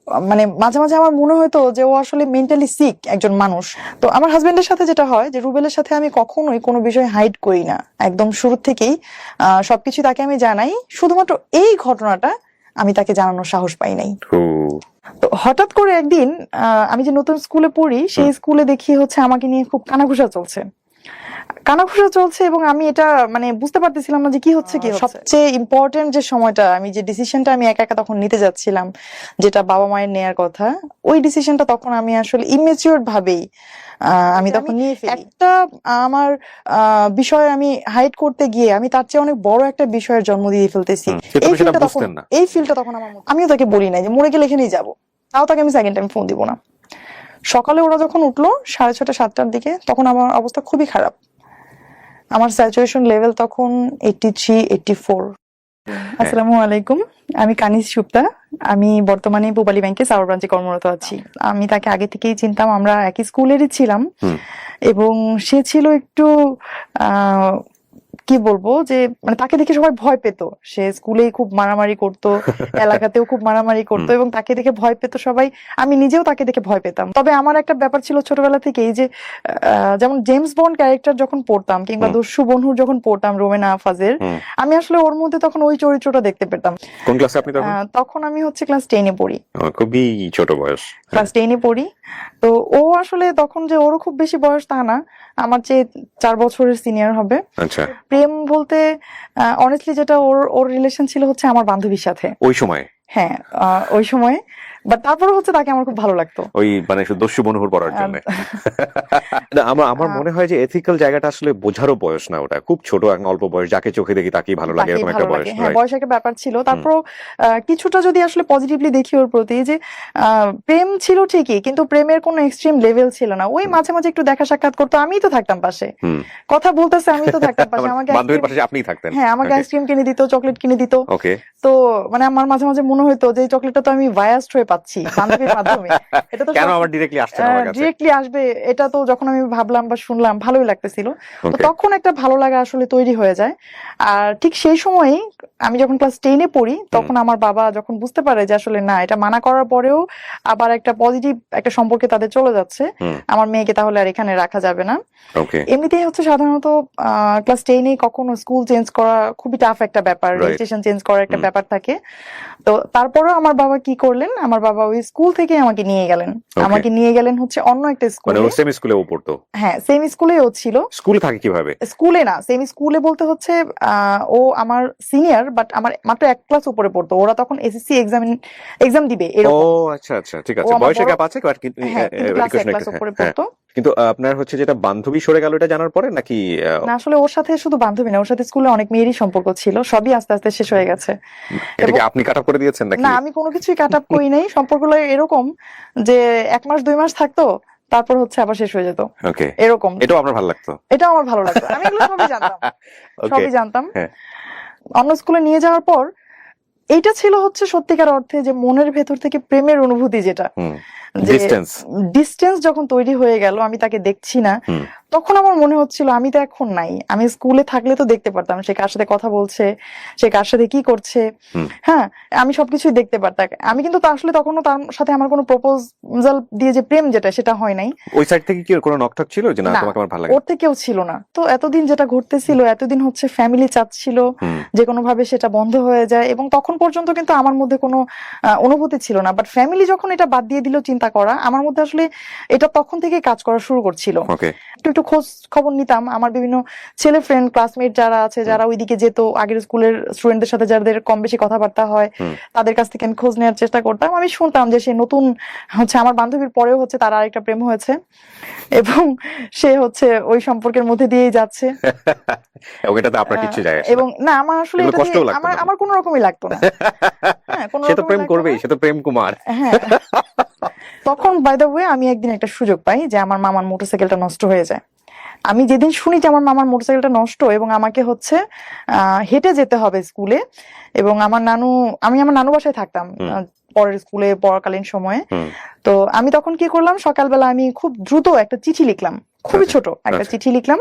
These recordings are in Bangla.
মানে মাঝে মাঝে আমার মনে হতো যে ও আসলে মেন্টালি সিক একজন মানুষ। তো আমার হাজবেন্ডের সাথে যেটা হয় যে রুবেলের সাথে আমি কখনোই কোনো বিষয় হাইড করি না, একদম শুরু থেকেই সবকিছু তাকে আমি জানাই। শুধুমাত্র এই ঘটনাটা আমি তাকে জানানোর সাহস পাই নাই। তো হঠাৎ করে একদিন আমি যে নতুন স্কুলে পড়ি সেই স্কুলে দেখি হচ্ছে আমাকে নিয়ে খুব কানাঘুষা চলছে এবং আমি এটা মানে বুঝতে পারতেছিলাম না যে কি হচ্ছে। সবচেয়ে ইম্পর্টেন্ট যে সময়টা, আমি যে ডিসিশনটা আমি একা একা তখন নিতে যাচ্ছিলাম, যেটা বাবা মায়ের নেয়ার কথা, ওই ডিসিশনটা তখন আমি আসলে ইমেচিওর ভাবেই আমি তখন নিয়ে ফেলি। একটা আমার বিষয় আমি হাইড করতে গিয়ে আমি তার চেয়ে অনেক বড় একটা বিষয়ের জন্ম দিয়ে ফেলতেছি। এই ফিলটা তখন আমিও তাকে বলি নাই যে মরে গেলে এখানেই যাবো, তাও তাকে আমি সেকেন্ড টাইম ফোন দিব না। সকালে ওরা যখন উঠলো 6:30 7টার দিকে, তখন আমার অবস্থা খুবই খারাপ। আমার স্যাচুরেশন লেভেল তখন 83 84। আসসালামু আলাইকুম, আমি কানিজ সুপ্তা। আমি বর্তমানে পূবালী ব্যাংকে সাউথ ব্রাঞ্চে কর্মরত আছি। আমি তাকে আগে থেকেই চিনতাম, আমরা একই স্কুলেরই ছিলাম এবং সে ছিল একটু কি বলবো যে মানে তাকে দেখে সবাই ভয় পেত। সে স্কুলেই খুব মারামারি করতো, এলাকাতেও খুব মারামারি করতো এবং তাকে দেখে ভয় পেত সবাই। আমি নিজেও তাকে দেখে ভয় পেতাম। তবে আমার একটা ব্যাপার ছিল ছোটবেলা থেকেই যে যেমন জেমস বন্ড ক্যারেক্টার যখন পড়তাম কিংবা দস্যু বন্ধুর যখন পড়তাম রোমেনা আফাজের, আমি আসলে ওর মধ্যে তখন ওই চরিত্রটা দেখতে পেতাম। কোন ক্লাসে আপনি তখন? তখন আমি হচ্ছে ক্লাস 10-এ পড়ি। খুবই ছোট বয়স। ক্লাস 10-এ পড়ি। তো ও আসলে তখন যে ওরও খুব বেশি বয়স তা না, আমার চেয়ে 4 বছরের সিনিয়র হবে। আচ্ছা। প্রেম বলতে অনেস্টলি যেটা ওর রিলেশন ছিল হচ্ছে আমার বান্ধবীর সাথে ওই সময়। হ্যাঁ, ওই সময়। বাট তারপরে হচ্ছে তাকে আমার খুব ভালো লাগতো, ওই মানে দস্যু বনুহুর পড়ার জন্য। আমার মনে হয় যে এথিক্যাল জায়গাটা আসলে বোঝারও বয়স না, ওটা খুব ছোট অল্প বয়স, যাকে চোখে দেখি তাকেই ভালো লাগে এরকম একটা বয়স। হ্যাঁ, বয়স একটা ব্যাপার ছিল। তারপর কিছুটা যদি আসলে পজিটিভলি দেখি ওর প্রতি, যে প্রেম ছিল ঠিকই, কিন্তু প্রেমের কোনো এক্সট্রিম লেভেল ছিল না। ওই মাঝে মাঝে একটু দেখা সাক্ষাৎ করতো, আমিই তো থাকতাম পাশে, কথা বলতেছে আমি তো থাকতাম পাশে। আমাকে বান্ধবীর পাশে আপনিই থাকতেন? হ্যাঁ, আমাকে আইসক্রিম কিনে দিত, চকলেট কিনে দিত। ওকে। তো মানে আমার মাঝে মাঝে মনে হতো যে এই চকলেটটা তো আমি বায়াসড হয়ে পাচ্ছি বান্ধবীর মাধ্যমে, এটা তো কেন আমার ডিরেক্টলি আসছে না আমার কাছে? ডিরেক্টলি আসবে, এটা তো যখন আমি ভাবলাম বা শুনলাম ভালোই লাগতেছিল। তো তখন একটা ভালো লাগা আসলে তৈরি হয়ে যায়। আর ঠিক সেই সময়ই আমি যখন ক্লাস 10-এ পড়ি, তখন আমার বাবা যখন বুঝতে পারে যে আসলে না, এটা মানা করার পরেও আবার একটা পজিটিভ একটা সম্পর্কে তাদের চলে যাচ্ছে, আমার মেয়েকে তাহলে আর এখানে রাখা যাবে না। এমনিতেই হচ্ছে সাধারণত ক্লাস 10-এ কখনো স্কুল চেঞ্জ করা খুবই টাফ একটা ব্যাপার, রেজিস্ট্রেশন চেঞ্জ করার একটা ব্যাপার থাকে। তো তারপরেও আমার বাবা কি করলেন, আমার বাবা ওই স্কুল থেকে আমাকে নিয়ে গেলেন হচ্ছে অন্য একটা স্কুলে। মানে সেম স্কুলে ও পড়তো? হ্যাঁ, সেম স্কুলে ও ছিল। স্কুলে থাকে কিভাবে? স্কুলে না, সেম স্কুলে বলতে হচ্ছে ও আমার সিনিয়র, বাট আমার মাত্র 1 ক্লাস উপরে পড়তো। ওরা তখন এসএসসি এক্সাম দিবে এরকম। ও আচ্ছা আচ্ছা, ঠিক আছে, বয়সের গ্যাপ আছে কিন্তু ক্লাস উপরে পড়তো। কিন্তু আপনার হচ্ছে যেটা বান্ধবী সরে গেল, এটা জানার পরে নাকি? না, আসলে ওর সাথে শুধু বান্ধবী না, ওর সাথে স্কুলে অনেক মেয়েরই সম্পর্ক ছিল, সবই আস্তে আস্তে শেষ হয়ে গেছে। এটা কি আপনি কাট আপ করে দিয়েছেন নাকি? না, আমি কোনো কিছুই কাট আপ করি নাই। সম্পর্কগুলো এরকম যে 1 মাস 2 মাস থাকতো, তারপর হচ্ছে আবার শেষ হয়ে যেত, এরকম। এটাও আপনার ভালো লাগতো? এটাও আমার ভালো লাগতো, আমি এগুলো সবই জানতাম। অন্য স্কুলে নিয়ে যাওয়ার পর এইটা ছিল হচ্ছে সত্যিকার অর্থে যে মনের ভেতর থেকে প্রেমের অনুভূতি, যেটা ডিস্টেন্স যখন তৈরি হয়ে গেল, আমি তাকে দেখছি না, তখন আমার মনে হচ্ছিল আমি তো এখন নাই। আমি স্কুলে থাকলে তো দেখতে পারতাম সে কার সাথে কথা বলছে, সে কার সাথে কি করছে, হ্যাঁ, আমি সবকিছুই দেখতে পারতাম। আমি কিন্তু আসলে তখনও তার সাথে আমার কোনো প্রপোজাল দিয়ে যে প্রেম, যেটা সেটা হয় নাই। ওই সাইড থেকে কি কোনো নকটক ছিল যে না তোমাকে আমার ভালো লাগে? ওর থেকেও ছিল না। তো এতদিন যেটা ঘটতেছিল, এতদিন হচ্ছে ফ্যামিলি চাচ্ছিল যে কোনো ভাবে সেটা বন্ধ হয়ে যায়, এবং তখন পর্যন্ত কিন্তু আমার মধ্যে কোনো অনুভূতি ছিল না। বাট ফ্যামিলি যখন এটা বাদ দিয়ে দিল চিন্তা করা, আমার মধ্যে আসলে এটা তখন থেকে কাজ করা শুরু করছিল। একটু খোঁজ খবর নিতাম, আমার বিভিন্ন ছেলে ফ্রেন্ড ক্লাসমেট যারা আছে, যারা ওইদিকে যেত, আগের স্কুলের স্টুডেন্টদের সাথে যাদের কম বেশি কথাবার্তা হয়, তাদের কাছ থেকে আমি খোঁজ নেওয়ার চেষ্টা করতাম। আমি শুনতাম যে সে নতুন হচ্ছে আমার বান্ধবীর পরেও হচ্ছে তার আরেকটা প্রেম হয়েছে এবং সে হচ্ছে ওই সম্পর্কের মধ্যে দিয়েই যাচ্ছে। এবং না, আমার আসলে আমার কোনো রকমই লাগতো না। সে তো প্রেম করবেই, সে তো প্রেম কুমার। হ্যাঁ, তখন বাই দ্য ওয়ে আমি একদিন একটা সুযোগ পাই যে আমার মামার মোটরসাইকেলটা নষ্ট হয়ে যায়। আমি যেদিন শুনি যে আমার মামার মোটরসাইকেলটা নষ্ট এবং আমাকে হচ্ছে হেঁটে যেতে হবে স্কুলে, এবং আমি আমার নানু বাসায় থাকতাম পরের স্কুলে পড়াকালীন সময়ে। তো আমি তখন কি করলাম, সকালবেলা আমি খুব দ্রুত একটা চিঠি লিখলাম, খুবই ছোট একটা চিঠি লিখলাম।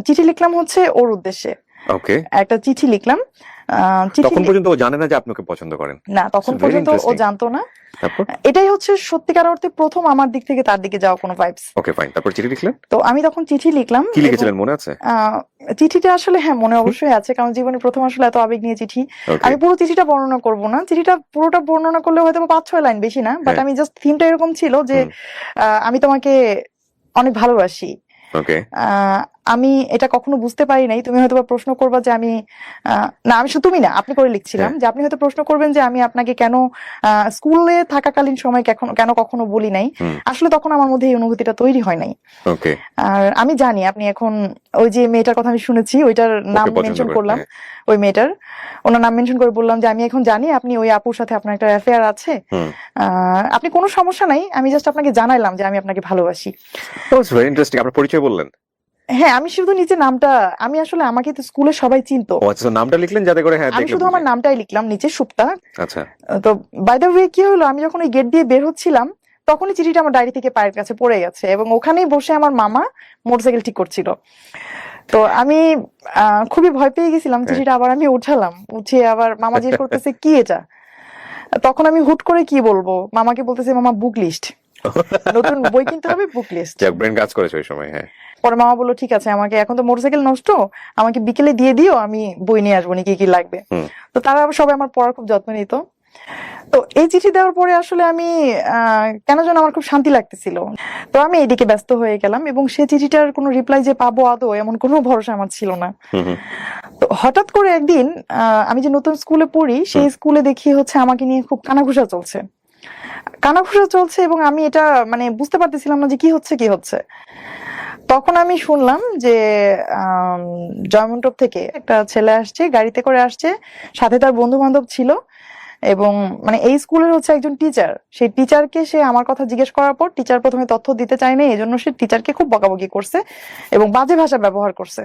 চিঠি লিখলাম হচ্ছে ওর উদ্দেশ্যে। ওকে, একটা চিঠি লিখলাম। চিঠি তখন পর্যন্ত ও জানে না যে আপনি ওকে পছন্দ করেন? না, তখন Very পর্যন্ত ও interesting. জানতো না। তারপর? এটাই হচ্ছে সত্যিকার অর্থে প্রথম আমার দিক থেকে তার দিকে যাওয়া কোনো ভাইবস। ওকে, ফাইন। তারপর চিঠি লিখলেন? তো আমি তখন চিঠি লিখলাম। কি লিখেছিলেন মনে আছে? চিঠিটা আসলে হ্যাঁ মনে অবশ্যই আছে, কারণ জীবনে প্রথম আসলে এত আবেগ নিয়ে চিঠি। ওকে, আমি পুরো চিঠিটা বর্ণনা করব না, চিঠিটা পুরোটা বর্ণনা করলে হয়তো 5-6 লাইন, বেশি না, বাট হ্যাঁ। আমি জাস্ট থিমটা এরকম ছিল যে আমি তোমাকে অনেক ভালোবাসি। ওকে, আমি এটা কখনো বুঝতে পারি নাই, তুমি হয়তো প্রশ্ন করবা যে আমি না, আমি শুধু তুমি না, আপনি করে লিখছিলাম যে আপনি হয়তো প্রশ্ন করবেন যে আমি আপনাকে কেন স্কুলে থাকাকালীন সময় কেন কখনো বলি নাই। আসলে তখন আমার মধ্যে এই অনুভূতিটা তৈরি হয় নাই। ওকে, আর আমি জানি আপনি এখন ওই যে মেয়েটার কথা আমি শুনেছি, ওইটার নাম মেনশন করলাম, ওই মেয়েটার ওনার নাম মেনশন করে বললাম যে আমি এখন জানি আপনি ওই আপুর সাথে আপনার একটা অ্যাফেয়ার আছে। আপনি কোনো সমস্যা নাই, আমি জাস্ট আপনাকে জানাইলাম যে আমি আপনাকে ভালোবাসি। Very interesting. আপনার পরিচয় বললেন? হ্যাঁ, আমি শুধু নিচে নামটা, আমি আসলে আমাকে তো স্কুলে সবাই চিনতো। ও আচ্ছা, নামটা লিখলেন যাতে করে হ্যাঁ আমি দেখলে শুধু আমার বুঝে। নামটাই লিখলাম নিচে, সুপ্তা। আচ্ছা, তো বাই দ্য ওয়ে কি হলো, আমি যখন ওই গেট দিয়ে বের হচ্ছিলাম তখনই চিঠিটা আমার ডায়েরি থেকে পায়ের কাছে পড়ে গেছে, এবং ওখানেই বসে আমার মামা মোটরসাইকেল ঠিক করছিল। তো আমি খুবই ভয় পেয়ে গেছিলাম। চিঠিটা আবার আমি উঠালাম, উঠিয়ে আবার মামা জিজ্ঞেস করতেছে কি এটা। তখন আমি হুট করে কি বলবো, মামাকে বলতেছে মামা বুক লিস্ট, নতুন বই কিনতে হবে, বুক লিস্ট। যাক ব্রেন কাজ করেছে ওই সময়। হ্যাঁ, পরে মামা বললো ঠিক আছে, আমাকে এখন তো মোটরসাইকেল নষ্ট, আমাকে বিকেলে দিয়ে দিও, আমি বই নিয়ে আসবো, কি কি লাগবে। তো তারা আবার সবাই আমার পড়ার খুব যত্ন নিত। তো এই চিঠি দেওয়ার পরে আসলে আমি কেন যেন আমার খুব শান্তি লাগতেছিল। তো আমি এদিকে ব্যস্ত হয়ে গেলাম, এবং সে চিঠিটার কোনো রিপ্লাই যে পাবো আদৌ এমন কোনো ভরসা আমার ছিল না। তো হঠাৎ করে একদিন আমি যে নতুন স্কুলে পড়ি, সেই স্কুলে দেখি হচ্ছে আমাকে নিয়ে খুব কানাঘুষা চলছে, এবং আমি এটা মানে বুঝতে পারতেছিলাম না যে কি হচ্ছে। তখন আমি শুনলাম যে জয়মন্টপ থেকে একটা ছেলে আসছে, গাড়িতে করে আসছে, সাথে তার বন্ধু বান্ধব ছিল, এবং মানে এই স্কুলের হচ্ছে একজন টিচার। সেই টিচারকে সে আমার কথা জিজ্ঞেস করার পর টিচার প্রথমে তথ্য দিতে চায় না, এই জন্য সে টিচারকে খুব বকাবকি করছে এবং বাজে ভাষা ব্যবহার করছে।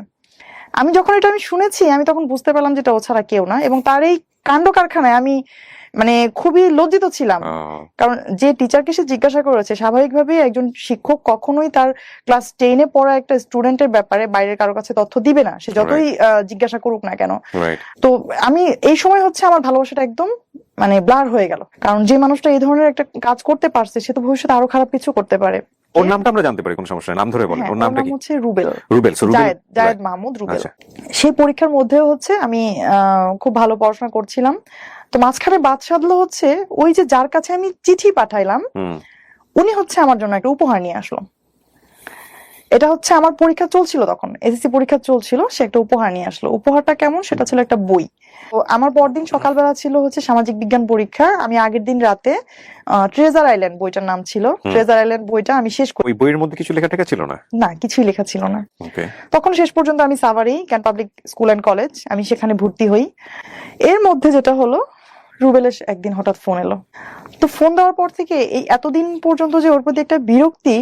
আমি যখন এটা শুনেছি, আমি তখন বুঝতে পারলাম যে এটা ও ছাড়া কেউ না, এবং তার এই কাণ্ড কারখানায় আমি মানে খুবই লজ্জিত ছিলাম। কারণ যে টিচারকে সে জিজ্ঞাসা করেছে, স্বাভাবিকভাবে একজন শিক্ষক কখনোই তার ক্লাস 10-এ পড়া একটা স্টুডেন্টের ব্যাপারে বাইরের কারো কাছে তথ্য দিবে না, সে যতই জিজ্ঞাসা করুক না কেন। তো আমি এই সময় হচ্ছে আমার ভালোবাসাটা একদম মানে ব্লার হয়ে গেল, কারণ যে মানুষটা এই ধরনের একটা কাজ করতে পারছে সে তো ভবিষ্যতে আরো খারাপ কিছু করতে পারে। ওর নামটা আমরা জানতে পারি? কোন সমস্যা নেই, নাম ধরে বলেন। ওর নামটা কি? হচ্ছে রুবেল। জায়েদ মাহমুদ রুবেল। সেই পরীক্ষার মধ্যেও হচ্ছে আমি খুব ভালো পড়াশোনা করছিলাম। তো মাঝখানে বাদ সাধলো হচ্ছে ওই যে যার কাছে আমি চিঠি পাঠাইলাম, উনি হচ্ছে আমার জন্য একটা উপহার নিয়ে আসলো। এটা হচ্ছে আমার পরীক্ষা চলছিল, তখন এসএসসি পরীক্ষা চলছিল, সে একটা উপহার নিয়ে আসলো। উপহারটা কেমন, সেটা ছিল একটা বই। তো আমার পরদিন সকালবেলা ছিল হচ্ছে সামাজিক বিজ্ঞান পরীক্ষা। আমি আগের দিন রাতে ট্রেজার আইল্যান্ড বইটার নাম ছিল, ট্রেজার আইল্যান্ড বইটা আমি শেষ করি। ওই বইয়ের মধ্যে কিছু লেখা ছিল না? না, কিছুই লেখা ছিল না। তখন শেষ পর্যন্ত আমি সাভারি cant public school and college, আমি সেখানে ভর্তি হই। এর মধ্যে যেটা হলো, রুবেলের একদিন হঠাৎ ফোন এলো। তো ফোন দেওয়ার পর থেকে এই এতদিন পর্যন্ত যে ওর প্রতি একটা বিরক্তি,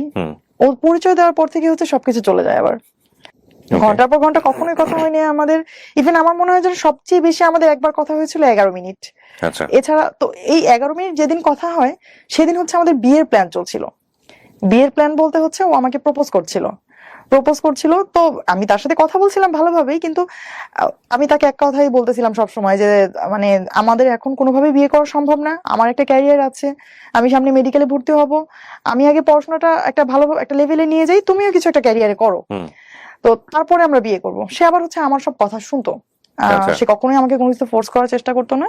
ওর পরিচয় দেওয়ার পর থেকে হচ্ছে সবকিছু চলে যায় আবার। ঘন্টার পর ঘন্টা কখনোই কথা হয়নি আমাদের। ইভেন আমার মনে হয় যে সবচেয়ে বেশি আমাদের একবার কথা হয়েছিল 11 মিনিট। এছাড়া তো এই 11 মিনিট যেদিন কথা হয়, সেদিন হচ্ছে আমাদের বিয়ের প্ল্যান চলছিল। বিয়ের প্ল্যান বলতে হচ্ছে ও আমাকে প্রপোজ করছিল। তো আমি তার সাথে কথা বলছিলাম ভালোভাবেই, কিন্তু আমি তাকে এক কথাই বলতেছিলাম সবসময় যে মানে আমাদের এখন কোনোভাবে বিয়ে করা সম্ভব না, আমার একটা ক্যারিয়ার আছে, আমি সামনে মেডিকেলে ভর্তি হব, আমি আগে পড়াশোনাটা একটা ভালো একটা লেভেলে নিয়ে যাই, তুমিও কিছু একটা ক্যারিয়ারে করো, তো তারপরে আমরা বিয়ে করব। সে আবার হচ্ছে আমার সব কথা শুনতো, সে কখনোই আমাকে কোনো কিছু ফোর্স করার চেষ্টা করতো না।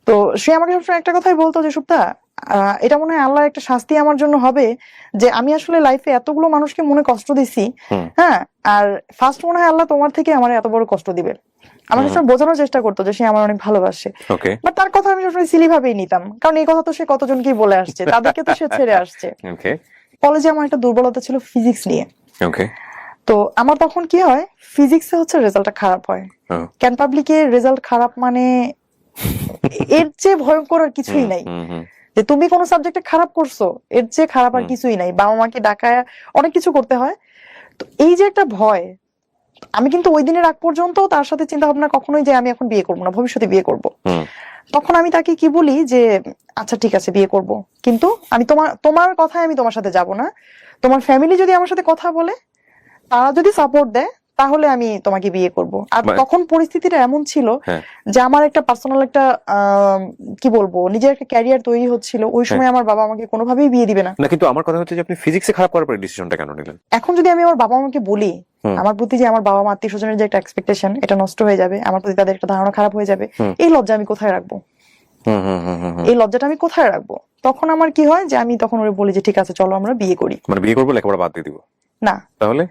তো সে আমাকে সবসময় একটা কথাই বলতো যে সুপ্তা, এটা মনে হয় আল্লাহর একটা শাস্তি আমার জন্য হবে, যে আমি আসলে লাইফে এতগুলো মানুষকে মনে কষ্ট দিছি, হ্যাঁ, আর ফার্স্ট মনে হয় আল্লাহ তোমার থেকে আমার এত বড় কষ্ট দিবে। আমার সবসময় বোঝানোর চেষ্টা করতো যে সে আমার অনেক ভালোবাসে, বাট তার কথা আমি সবসময় সিলি ভাবেই নিতাম, কারণ এই কথা তো সে কতজনকেই বলে আসছে, তাদেরকে তো সে ছেড়ে আসছে। কলেজে আমার একটা দুর্বলতা ছিল ফিজিক্স নিয়ে। তো আমার তখন কি হয়, ফিজিক্সে হচ্ছে রেজাল্টটা খারাপ হয়, ক্যান পাবলিকে রেজাল্ট খারাপ মানে এর চেয়ে ভয়ঙ্কর আর কিছুই নাই। যে তুমি কোনো সাবজেক্টে খারাপ করছো, এর চেয়ে খারাপ আর কিছুই নাই। বাবা মাকে ডাকায় অনেক কিছু করতে হয়। তো এই যে একটা ভয়, আমি কিন্তু ওই দিনের আগ পর্যন্ত তার সাথে চিন্তা ভাবনা কখনোই যে আমি এখন বিয়ে করবো না, ভবিষ্যতে বিয়ে করব। তখন আমি তাকে কি বলি যে আচ্ছা ঠিক আছে বিয়ে করব, কিন্তু আমি তোমার কথায় আমি তোমার সাথে যাব না, তোমার ফ্যামিলি যদি আমার সাথে কথা বলে, তারা যদি সাপোর্ট দেয় তাহলে আমি তোমাকে বিয়ে করব। আর মানে- তখন পরিস্থিতিটা এমন ছিল হ্যাঁ। যে আমার একটা পার্সোনাল একটা কি বলবো নিজের একটা ক্যারিয়ার তৈরি হচ্ছিল, ওই সময় আমার বাবা আমাকে কোনোভাবেই বিয়ে দিবে না। না, কিন্তু আমার কথা হচ্ছে যে আপনি ফিজিক্সে খারাপ করার পরে ডিসিশনটা কেন নিলেন? এখন যদি আমি আমার বাবা মাকে বলি হুম। আমার প্রতি যে আমার বাবা মা আত্মীয় স্বজনের যে একটা এক্সপেকটেশন এটা নষ্ট হয়ে যাবে, আমার প্রতি তাদের একটা ধারণা খারাপ হয়ে যাবে, হুম। এই লজ্জা আমি কোথায় রাখবো? হুম হুম হুম হুম হুম। এই লজ্জাটা আমি কোথায় রাখবো? তখন আমার কি হয় যে আমি তখন ওরে বলি যে ঠিক আছে চলো আমরা বিয়ে করি। মানে বিয়ে করবো, লেখাপড়া বাদ দিয়ে দিব? না, তাহলে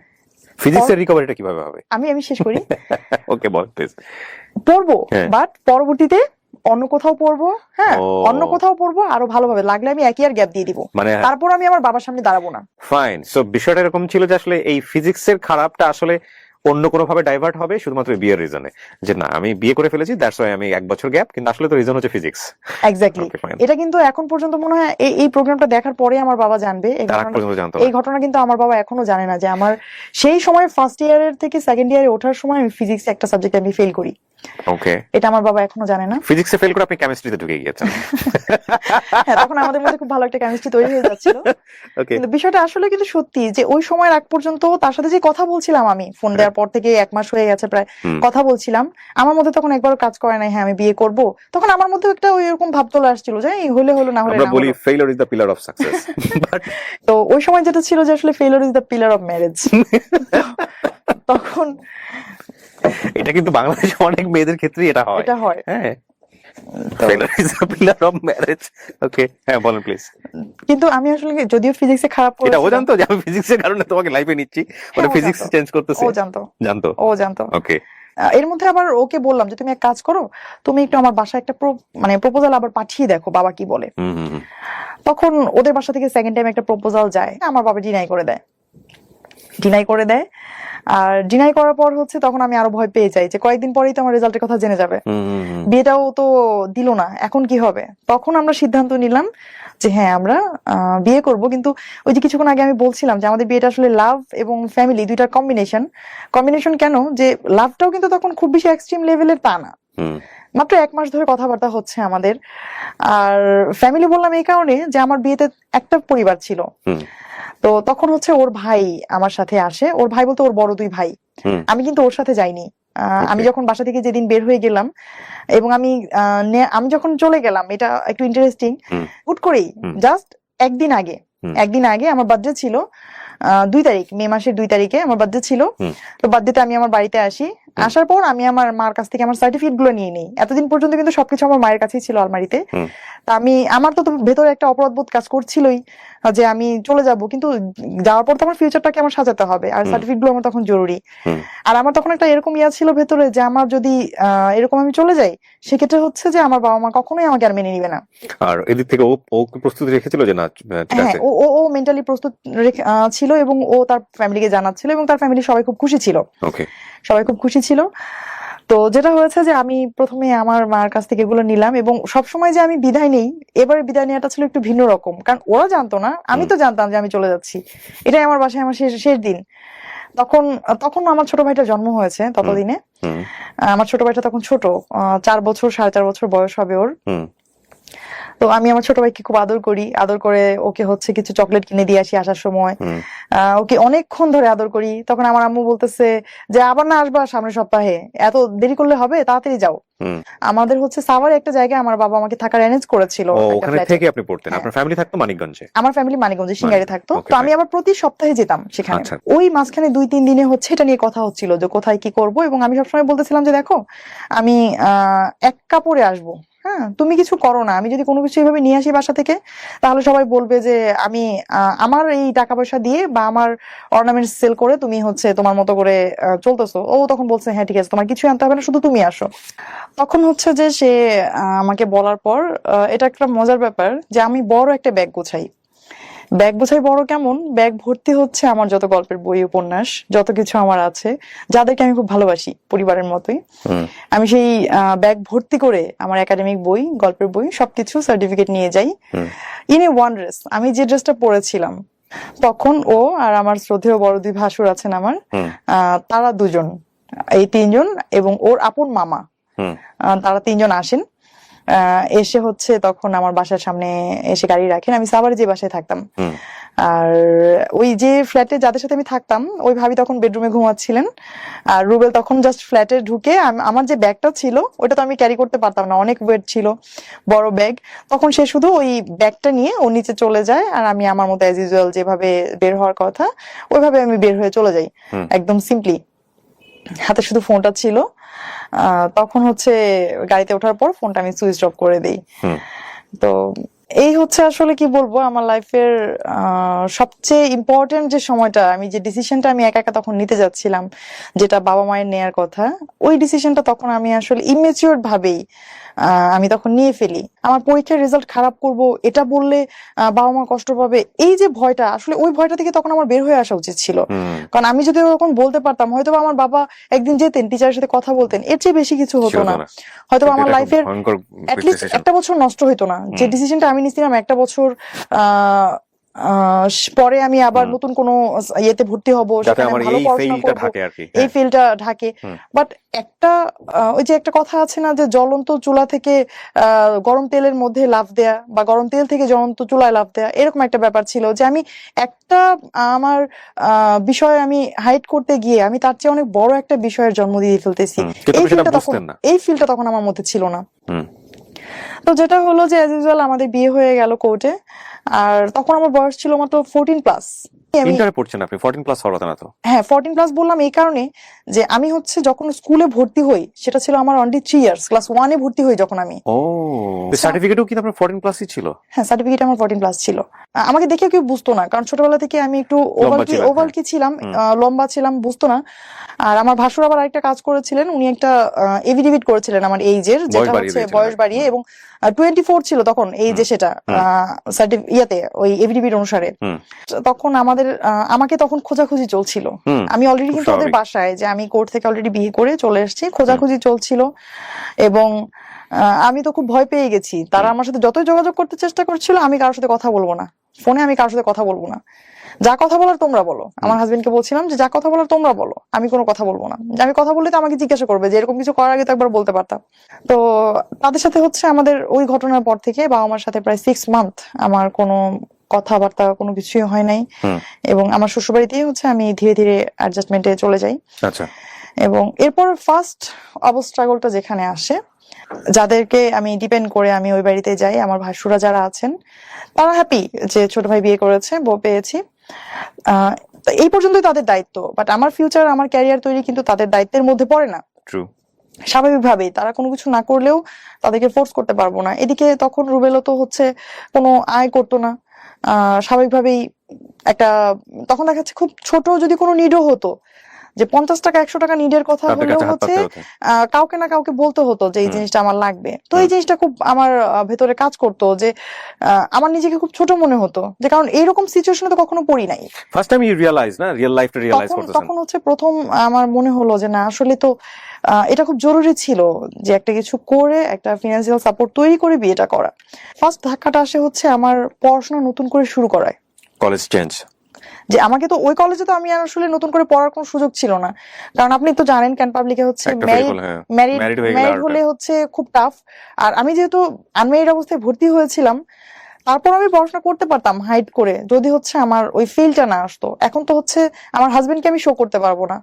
ফিজিক্সের রিকভারিটা কিভাবে হবে? আমি শেষ করি। ওকে, বল প্লিজ। পড়বো, হ্যাঁ। বাট পরবর্তীতে অন্য কোথাও পড়বো। হ্যাঁ, ও। অন্য কোথাও পড়বো আরো ভালোভাবে, লাগলে আমি একই আর গ্যাপ দিয়ে দিব, মানে তারপর আমি আমার বাবার সামনে দাঁড়াবো না। ফাইন। সো বিষয়টা এরকম ছিল যে আসলে এই ফিজিক্সের খারাপটা আসলে অন্য কোনো ভাবে ডাইভার্ট হবে শুধুমাত্র বিয়ের রিজনে, যে না আমি বিয়ে করে ফেলেছি দ্যাটস ওয়াই আমি 1 বছর গ্যাপ, কিন্তু আসলে তো রিজন হচ্ছে ফিজিক্স। এক্স্যাক্টলি। Okay, fine. এটা কিন্তু এখন পর্যন্ত মনে হয় এই প্রোগ্রামটা দেখার পরে আমার বাবা জানবে। তার আগ পর্যন্ত জানতো এই ঘটনা কিন্তু আমার বাবা এখনো জানে না যে আমার সেই সময় ফার্স্ট ইয়ারের থেকে সেকেন্ড ইয়ারে ওঠার সময় আমি ফিজিক্স একটা সাবজেক্ট আমি ফেল করি। ওকে। এটা আমার বাবা এখনো জানে না। ফিজিক্সে ফেল করে আপনি কেমিস্ট্রিতে ঢুকে গিয়েছেন। হ্যাঁ, তখন আমাদের মধ্যে খুব ভালো একটা কেমিস্ট্রি তৈরি হয়ে যাচ্ছিল। ওকে। কিন্তু বিষয়টা আসলে কিন্তু সত্যি যে ওই সময়ের আগ পর্যন্ত তার সাথে যে কথা বলছিলাম, আমি ফোন দেওয়ার পর থেকে 1 মাস হয়ে গেছে প্রায় কথা বলছিলাম, আমার মধ্যে তখন একবারও কাজ করে নাই হ্যাঁ আমি বিয়ে করব। তখন আমার মধ্যে একটা ওই এরকম ভাব চলে আসছিল যে এই হলে হলো, না হলে আমরা না বলি হলো। Failure is the pillar of success. But তো ওই সময় যেটা ছিল যে আসলে failure is the pillar of marriage. তখন এটা কিন্তু বাংলাদেশে অনেক মেয়েদের ক্ষেত্রেই এটা হয়। এটা হয়। হ্যাঁ, failure is the pillar of marriage. Okay, হ্যাঁ বলেন প্লিজ। কিন্তু আমি আসলে যদিও ফিজিক্সে খারাপ এটা ও করেছিলাম, জানতো যে আমি ফিজিক্সের কারণে তোমাকে লাইফে নিচ্ছি, মানে ও ফিজিক্স জানতো। চেঞ্জ করতেছে? ও জানতো, জানতো। ও জানতো। ওকে। এর মধ্যে আবার ওকে বললাম যে তুমি এক কাজ করো, তুমি একটু আমার বাসায় একটা মানে প্রপোজাল আবার পাঠিয়ে দেখো বাবা কি বলে। হুম হুম হুম। তখন ওদের বাসা থেকে সেকেন্ড টাইম একটা প্রপোজাল যায়, আমার বাবা ডিনাই করে দেয়। আর ডিনাই করার পর হচ্ছে তখন আমি আরো ভয় পেয়ে যাই যে কয়েকদিন পরেই তো আমার রেজাল্টের কথা জেনে যাবে, হুম হুম হুম। বিয়েটাও তো দিল না, এখন কি হবে? তখন আমরা সিদ্ধান্ত নিলাম যে হ্যাঁ আমরা বিয়ে করব। কিন্তু ওই যে কিছুক্ষণ আগে আমি বলছিলাম যে আমাদের বিয়েটা আসলে লাভ এবং ফ্যামিলি দুইটার কম্বিনেশন কেন, যে লাভটাও কিন্তু তখন খুব বেশি এক্সট্রিম লেভেলের তা না, হুম। মাত্র 1 মাস ধরে কথাবার্তা হচ্ছে আমাদের। আর ফ্যামিলি বললাম এই কারণে যে আমার বিয়েতে একটা পরিবার ছিল। হুম। তো তখন হচ্ছে ওর ভাই আমার সাথে আসে, ওর ভাই বলতে ওর বড় 2 ভাই। হুম। আমি কিন্তু ওর সাথে যাইনি। আমি Okay. যখন বাসা থেকে যেদিন বের হয়ে গেলাম এবং আমি যখন চলে গেলাম, এটা একটু ইন্টারেস্টিং, হুম। হুট করেই হুম। জাস্ট একদিন আগে আমার বার্থডে ছিল, 2 তারিখ, মে মাসের 2 তারিখে আমার বার্থডে ছিল। হুম। তো বার্থডেতে আমি আমার বাড়িতে আসি, আসার পর আমি আমার মার কাছ থেকে আমার সার্টিফিকেট গুলো নিয়ে নিই। এতদিন পর্যন্ত কিন্তু সবকিছু আমার মায়ের কাছেই ছিল আলমারিতে। হুম। তা আমার তো ভেতরে একটা অপরাধ বোধ কাজ করছিলই যে আমি চলে যাব, কিন্তু যাওয়ার পর তো আমার ফিউচারটাকে আমার সাজাতে হবে, আর সার্টিফিকেট গুলো আমার তখন জরুরি। হুম। আর আমার তখন একটা এরকম ছিল ভেতরে যে আমার যদি এরকম আমি চলে যাই, সেক্ষেত্রে হচ্ছে যে আমার বাবা মা কখনোই আমাকে আর মেনে নিবে না। আর এদিক থেকে ও কি প্রস্তুতি রেখেছিল যে না ঠিক হ্যাঁ, আছে? ও মেন্টালি প্রস্তুত ছিল এবং ও তার ফ্যামিলিকে জানাচ্ছিল এবং তার ফ্যামিলি সবাই খুব খুশি ছিল। ওকে। সবাই খুব খুশি ছিল। তো যেটা হয়েছে যে আমি প্রথমে আমার মার কাছ থেকে এগুলো নিলাম এবং সবসময় যে আমি বিদায় নেই, এবারে বিদায় নেওয়াটা ছিল একটু ভিন্ন রকম, কারণ ওরা জানতো না, আমি তো জানতাম যে আমি চলে যাচ্ছি। এটাই আমার বাসায় আমার শেষ দিন। তখন আমার ছোট ভাইটার জন্ম হয়েছে ততদিনে। হুম। আমার ছোট ভাইটা তখন ছোট, 4 বছর 4.5 বছর বয়স হবে ওর। হুম। তো আমি আমার ছোট ভাইকে খুব আদর করে ওকে হচ্ছে কিছু চকলেট কিনে দিয়ে আসি আসার সময়। হুম। ওকে অনেকক্ষণ ধরে আদর করি। তখন আমার আম্মু বলতেছে যে আবার না আসবা সামনের সপ্তাহে, এত দেরি করলে হবে, তাড়াতাড়ি যাও। হুম। আমাদের হচ্ছে সাভারে একটা জায়গায় আমার বাবা আমাকে থাকার অ্যারেঞ্জ করেছিল ও, একটা ওখানে ফ্ল্যাটে। থেকে আপনি পড়তেন? হ্যাঁ। আপনার ফ্যামিলি থাকতো মানিকগঞ্জে? আমার ফ্যামিলি মানিকগঞ্জে সিঙ্গারে থাকতো। Okay, তো আমি আবার প্রতি সপ্তাহে যেতাম সেখানে। আচ্ছা। ওই মাঝখানে 2-3 দিনে হচ্ছে এটা নিয়ে কথা হচ্ছিল যে কোথায় কি করব, এবং আমি সবসময় বলতেছিলাম যে দেখো আমি 1 কাপড়ে আসবো, হ্যাঁ তুমি কিছু করো না, আমি যদি কোনো কিছু এভাবে নিয়ে আসি বাসা থেকে তাহলে সবাই বলবে যে আমি আমার এই টাকা পয়সা দিয়ে বা আমার অর্নামেন্টস সেল করে তুমি হচ্ছে তোমার মতো করে চলতেছো। ও তখন বলছে হ্যাঁ ঠিক আছে, তোমার কিছু আনতে হবে না, শুধু তুমি আসো। তখন হচ্ছে যে সে আমাকে বলার পর এটা একটা মজার ব্যাপার যে আমি বড় একটা ব্যাগ গোছাই বড় কেমন, ব্যাগ ভর্তি হচ্ছে আমার যত গল্পের বই উপন্যাস যত কিছু আমার আছে, যাদেরকে আমি খুব ভালোবাসি পরিবারের মতোই। হুম। আমি সেই ব্যাগ ভর্তি করে আমার একাডেমিক বই, গল্পের বই সবকিছু সার্টিফিকেট নিয়ে যাই। ইন এ ওয়ান ড্রেস, আমি যে ড্রেসটা পরেছিলাম তখন ও আর আমার শ্রদ্ধেয় বড় 2 ভাসুর আছেন আমার, তারা 2 জন, এই 3 জন এবং ওর আপন মামা, তারা 3 জন আসেন। এসে হচ্ছে তখন আমার বাসার সামনে এসে গাড়ি রাখেন। আমি সাভারে যে বাসায় থাকতাম, আর ওই যে ফ্ল্যাটে যাদের সাথে আমি থাকতাম ওই ভাবি তখন বেডরুমে ঘুমাচ্ছিলেন, আর রুবেল তখন জাস্ট ফ্ল্যাটে ঢুকে আমার যে ব্যাগটা ছিল ওটা তো আমি ক্যারি করতে পারতাম না, অনেক ওয়েট ছিল, বড় ব্যাগ। তখন সে শুধু ওই ব্যাগটা নিয়ে ও নিচে চলে যায়, আর আমি আমার মতো অ্যাজ ইউজুয়াল যেভাবে বের হওয়ার কথা ওইভাবে আমি বের হয়ে চলে যাই, একদম সিম্পলি। হাতে শুধু ফোনটা ছিল। তখন হচ্ছে গাড়িতে ওঠার পর ফোনটা আমি সুইচ অফ করে দিই। তো এই হচ্ছে আসলে কি বলবো, আমার লাইফের সবচেয়ে ইম্পর্টেন্ট যে সময়টা, আমি যে ডিসিশনটা আমি একা একা তখন নিতে যাচ্ছিলাম, যেটা বাবা মায়ের নেয়ার কথা, ওই ডিসিশনটা তখন আমি আসলে ইমেচিওর ভাবেই আমি তখন নিয়ে ফেলি। আমার পরীক্ষার রেজাল্ট খারাপ করব এটা বললে বাবা মা কষ্ট পাবে, এই যে ভয়টা, আসলে ওই ভয়টা থেকে তখন আমার বের হয়ে আসা উচিত ছিল। কারণ আমি যদি তখন বলতে পারতাম, হয়তো আমার বাবা একদিন যেতেন টিচারের সাথে কথা বলতেন, এর চেয়ে বেশি কিছু হতো না। হয়তো আমার লাইফের অ্যাটলিস্ট একটা বছর নষ্ট হইতো না। যে ডিসিশনটা আমি নিয়েছিলাম একটা বছর পরে আমি আবার নতুন কোনো ইয়েতে ভর্তি হব, সেখানে ভালো পড়াশোনা করব, এই ফিল্ডটা ঢাকে। বাট একটা ওই যে একটা কথা আছে না, যে জ্বলন্ত চুলা থেকে গরম তেলের মধ্যে লাফ দেয়া, বা গরম তেল থেকে জ্বলন্ত চুলায় লাফ দেয়া, এরকম একটা ব্যাপার ছিল যে আমি একটা আমার বিষয় আমি হাইড করতে গিয়ে আমি তার চেয়ে অনেক বড় একটা বিষয়ের জন্ম দিয়ে ফেলতেছি। এই ফিল্ডটা তখন আমার মধ্যে ছিল না। তো যেটা হলো যে অ্যাজ ইউজুয়াল আমাদের বিয়ে হয়ে গেল কোর্টে, আর তখন আমার বয়স ছিল মাত্র 14+। ইন্টারে পড়ছেন আপনি? 14+ হওয়ার কথা না তো? হ্যাঁ, 14+ বললাম এই কারণে যে আমি হচ্ছে যখন স্কুলে ভর্তি হই সেটা ছিল আমার অনলি 3 ইয়ার্স, ক্লাস 1 এ ভর্তি হই যখন আমি। ও, সার্টিফিকেটও কি আপনার 14+ই ছিল? হ্যাঁ, সার্টিফিকেট আমার 14+ ছিল। আমাকে দেখে কেউ বুঝতো না, কারণ ছোটবেলা থেকে আমি একটু ওভালকি ছিলাম, লম্বা ছিলাম, বুঝতো না। আর আমার ভাসুর আবার আরেকটা কাজ করেছিলেন, উনি একটা এভিডেভিট করেছিলেন আমার এইজের, যেটা হচ্ছে বয়স বাড়িয়ে, এবং 24 ছিল তখন এই যে সেটা ইয়াতে ওই এভিডেভিট অনুসারে। তখন আমাকে তখন খোঁজাখুঁজি চলছিল। আমি অলরেডি কিন্তু ওদের বাসায়, যে আমি কোর্ট থেকে অলরেডি বিয়ে করে চলে এসেছি, খোঁজাখুঁজি চলছিল, এবং আমি তো খুব ভয় পেয়ে গেছি। তারা আমার সাথে যতই যোগাযোগ করতে চেষ্টা করছিল, আমি কারোর সাথে কথা বলবো না, ফোনে আমি কারোর সাথে কথা বলবো না, যা কথা বলার তোমরা বলো। আমার হাজবেন্ডকে বলছিলাম যে যা কথা বলার তোমরা বলো, আমি কোনো কথা বলবো না। আমি কথা বললে তো আমাকে জিজ্ঞাসা করবে, যে এরকম কিছু করার আগে তো একবার বলতে পারতাম। তো তাদের সাথে হচ্ছে আমাদের ওই ঘটনার পর থেকে বাবা মার সাথে প্রায় 6 মান্থ আমার কোনো কথাবার্তা কোনো কিছুই হয় নাই, এবং আমার শ্বশুরবাড়িতেই হচ্ছে আমি ধীরে ধীরে অ্যাডজাস্টমেন্টে চলে যাই। আচ্ছা। এবং এরপর ফার্স্ট অবস্ট্রাগলটা যেখানে আসে, যাদেরকে আমি ডিপেন্ড করে আমি ওই বাড়িতে যাই, আমার ভাসুরা যারা আছেন তারা হ্যাপি যে ছোট ভাই বিয়ে করেছে, বউ পেয়েছি, এই পর্যন্তই তাদের দায়িত্ব। বাট আমার ফিউচার, আমার ক্যারিয়ার তৈরি কিন্তু তাদের দায়িত্বের মধ্যে পড়ে না। স্বাভাবিকভাবেই তারা কোনো কিছু না করলেও তাদেরকে ফোর্স করতে পারবো না। এদিকে তখন রুবেলও তো হচ্ছে কোনো আয় করতো না, স্বাভাবিকভাবেই একটা তখন দেখা যাচ্ছে খুব ছোট যদি কোনো নিডও হতো, যে 50 টাকা 100 টাকা নিডের কথা হলেও হচ্ছে কাউকে না কাউকে বলতে হতো যে এই জিনিসটা আমার লাগবে। তো এই জিনিসটা খুব আমার ভেতরে কাজ করতো, যে আমার নিজেকে খুব ছোট মনে হতো, যে কারণ এইরকম সিচুয়েশনে তো কখনো পড়ি নাই। ফার্স্ট টাইম ইউ রিয়ালাইজ না, রিয়েল লাইফটা রিয়ালাইজ করতেছেন। তখন হচ্ছে প্রথম আমার মনে হলো যে না, আসলে তো এটা খুব জরুরি ছিল যে একটা কিছু করে একটা ফিনান্সিয়াল সাপোর্ট তৈরি করে বিয়েটা করা। ফার্স্ট ধাক্কাটা আসে হচ্ছে আমার পড়াশোনা নতুন করে শুরু করায়, কলেজ চেঞ্জ। যে আমাকে তো ওই কলেজে তো আমি আসলে নতুন করে পড়ার কোনো সুযোগ ছিল না, কারণ আপনি তো জানেন ক্যান পাবলিকে হচ্ছে ম্যারিড হলে হচ্ছে খুব টাফ। আর আমি যেহেতু আনম্যারিড অবস্থায় ভর্তি হয়েছিলাম, তারপর আমি পড়াশোনা করতে পারতাম হাইড করে, যদি হচ্ছে আমার ওই ফিলটা না আসতো। এখন তো হচ্ছে আমার হাজবেন্ডকে আমি শো করতে পারবো না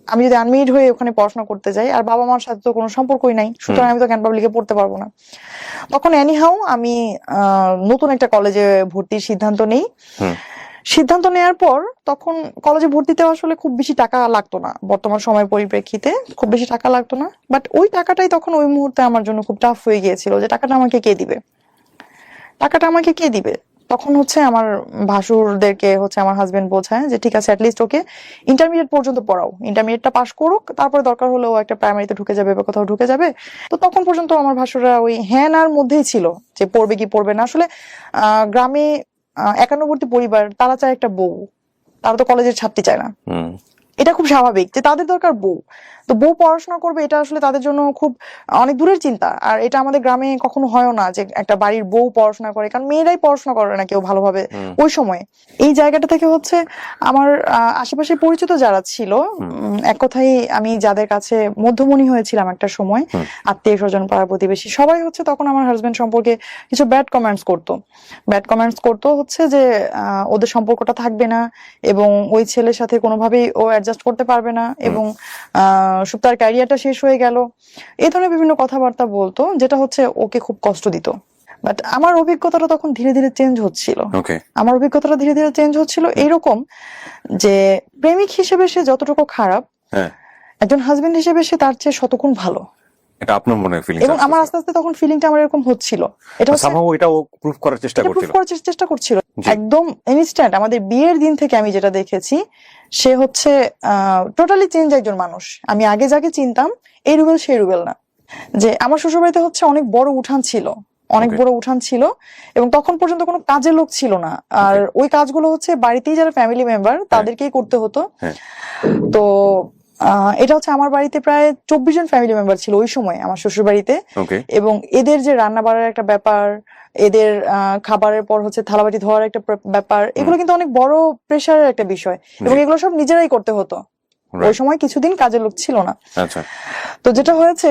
আমি যদি আনম্যারিড হয়ে ওখানে পড়াশোনা করতে যাই, আর বাবা মার সাথে তো কোনো সম্পর্কই নাই, সুতরাং আমি তো ক্যান পাবলিকে পড়তে পারবো না। তখন এনিহাউ আমি নতুন একটা কলেজে ভর্তির সিদ্ধান্ত নেই। সিদ্ধান্ত নেওয়ার পর তখন কলেজে ভর্তিতে আসলে খুব বেশি টাকা লাগতো না, বর্তমান সময়ের পরিপ্রেক্ষিতে খুব বেশি টাকা লাগতো না। বাট ওই টাকাটাই তখন ওই মুহূর্তে আমার জন্য খুব টাফ হয়ে গিয়েছিল, যে টাকাটা আমাকে কে দিবে। তখন হচ্ছে আমার ভাসুরদেরকে হচ্ছে আমার হাজবেন্ড বোঝায় যে ঠিক আছে, অ্যাটলিস্ট ওকে ইন্টারমিডিয়েট পর্যন্ত পড়াও, ইন্টারমিডিয়েটটা পাস করুক, তারপরে দরকার হলে ও একটা প্রাইমারিতে ঢুকে যাবে বা কোথাও ঢুকে যাবে। তো তখন পর্যন্ত আমার ভাসুররা ওই হ্যাঁ নার মধ্যেই ছিল, যে পড়বে কি পড়বে না। আসলে গ্রামে একান্নবর্তী পরিবার, তারা চায় একটা বউ, তারা তো কলেজের ছাত্রী চায় না। এটা খুব স্বাভাবিক যে তাদের দরকার বউ, তো বউ পড়াশোনা করবে, এটা আসলে তাদের জন্য খুব অনেক দূরের চিন্তা। আর এটা আমাদের গ্রামে কখনো হয় না যে একটা বাড়ির বউ পড়াশোনা করে, কারণ মেয়েরাই পড়াশোনা করে না কেউ ভালোভাবে ওই সময়ে। এই জায়গাটা থেকে হচ্ছে আমার আশেপাশে পরিচিত যারা ছিল, এক কথাই আমি যাদের কাছে মধ্যমণি হয়েছিলাম একটা সময়, আত্মীয় স্বজন পাড়া প্রতিবেশী সবাই হচ্ছে তখন আমার হাজবেন্ড সম্পর্কে কিছু ব্যাড কমেন্টস করতো হচ্ছে যে ওদের সম্পর্কটা থাকবে না এবং ওই ছেলের সাথে কোনোভাবেই ও অ্যাডজাস্ট করতে পারবে না এবং তার ক্যারিয়ারটা শেষ হয়ে গেল, এই ধরনের বিভিন্ন কথাবার্তা বলতো, যেটা হচ্ছে ওকে খুব কষ্ট দিত। বাট আমার অভিজ্ঞতাটা তখন ধীরে ধীরে চেঞ্জ হচ্ছিল। এইরকম যে প্রেমিক হিসেবে সে যতটুকু খারাপ, একজন হাজবেন্ড হিসেবে সে তার চেয়ে শতগুণ ভালো। এটা আপনার মনে ফিলিং, এবং আমার আস্তে আস্তে তখন ফিলিংটা আমার এরকম হচ্ছিল, এটা ও প্রুফ করার চেষ্টা করছিল। একদম ইনস্ট্যান্ট। আমাদের বিয়ের দিন থেকে আমি যেটা দেখেছি, সে হচ্ছে টোটালি চেঞ্জ একজন মানুষ। আমি আগে যাকে চিনতাম এই রুবেল সেই রুবেল না। যে আমার শ্বশুরবাড়িতে হচ্ছে অনেক বড় উঠান ছিল এবং তখন পর্যন্ত কোনো কাজের লোক ছিল না, আর ওই কাজগুলো হচ্ছে বাড়িতেই যারা ফ্যামিলি মেম্বার তাদেরকেই করতে হতো। তো এটা হচ্ছে আমার বাড়িতে প্রায় 24 জন ফ্যামিলি মেম্বার ছিল ওই সময় আমার শ্বশুর বাড়িতে, এবং এদের যে রান্না বাড়ার একটা ব্যাপার, এদের খাবারের পর হচ্ছে থালাবাটি ধোয়ার একটা ব্যাপার, এগুলো কিন্তু অনেক বড় প্রেশারের একটা বিষয় এবং এগুলো সব নিজেরাই করতে হতো। ওই সময় কিছুদিন কাজের লোক ছিল না। তো যেটা হয়েছে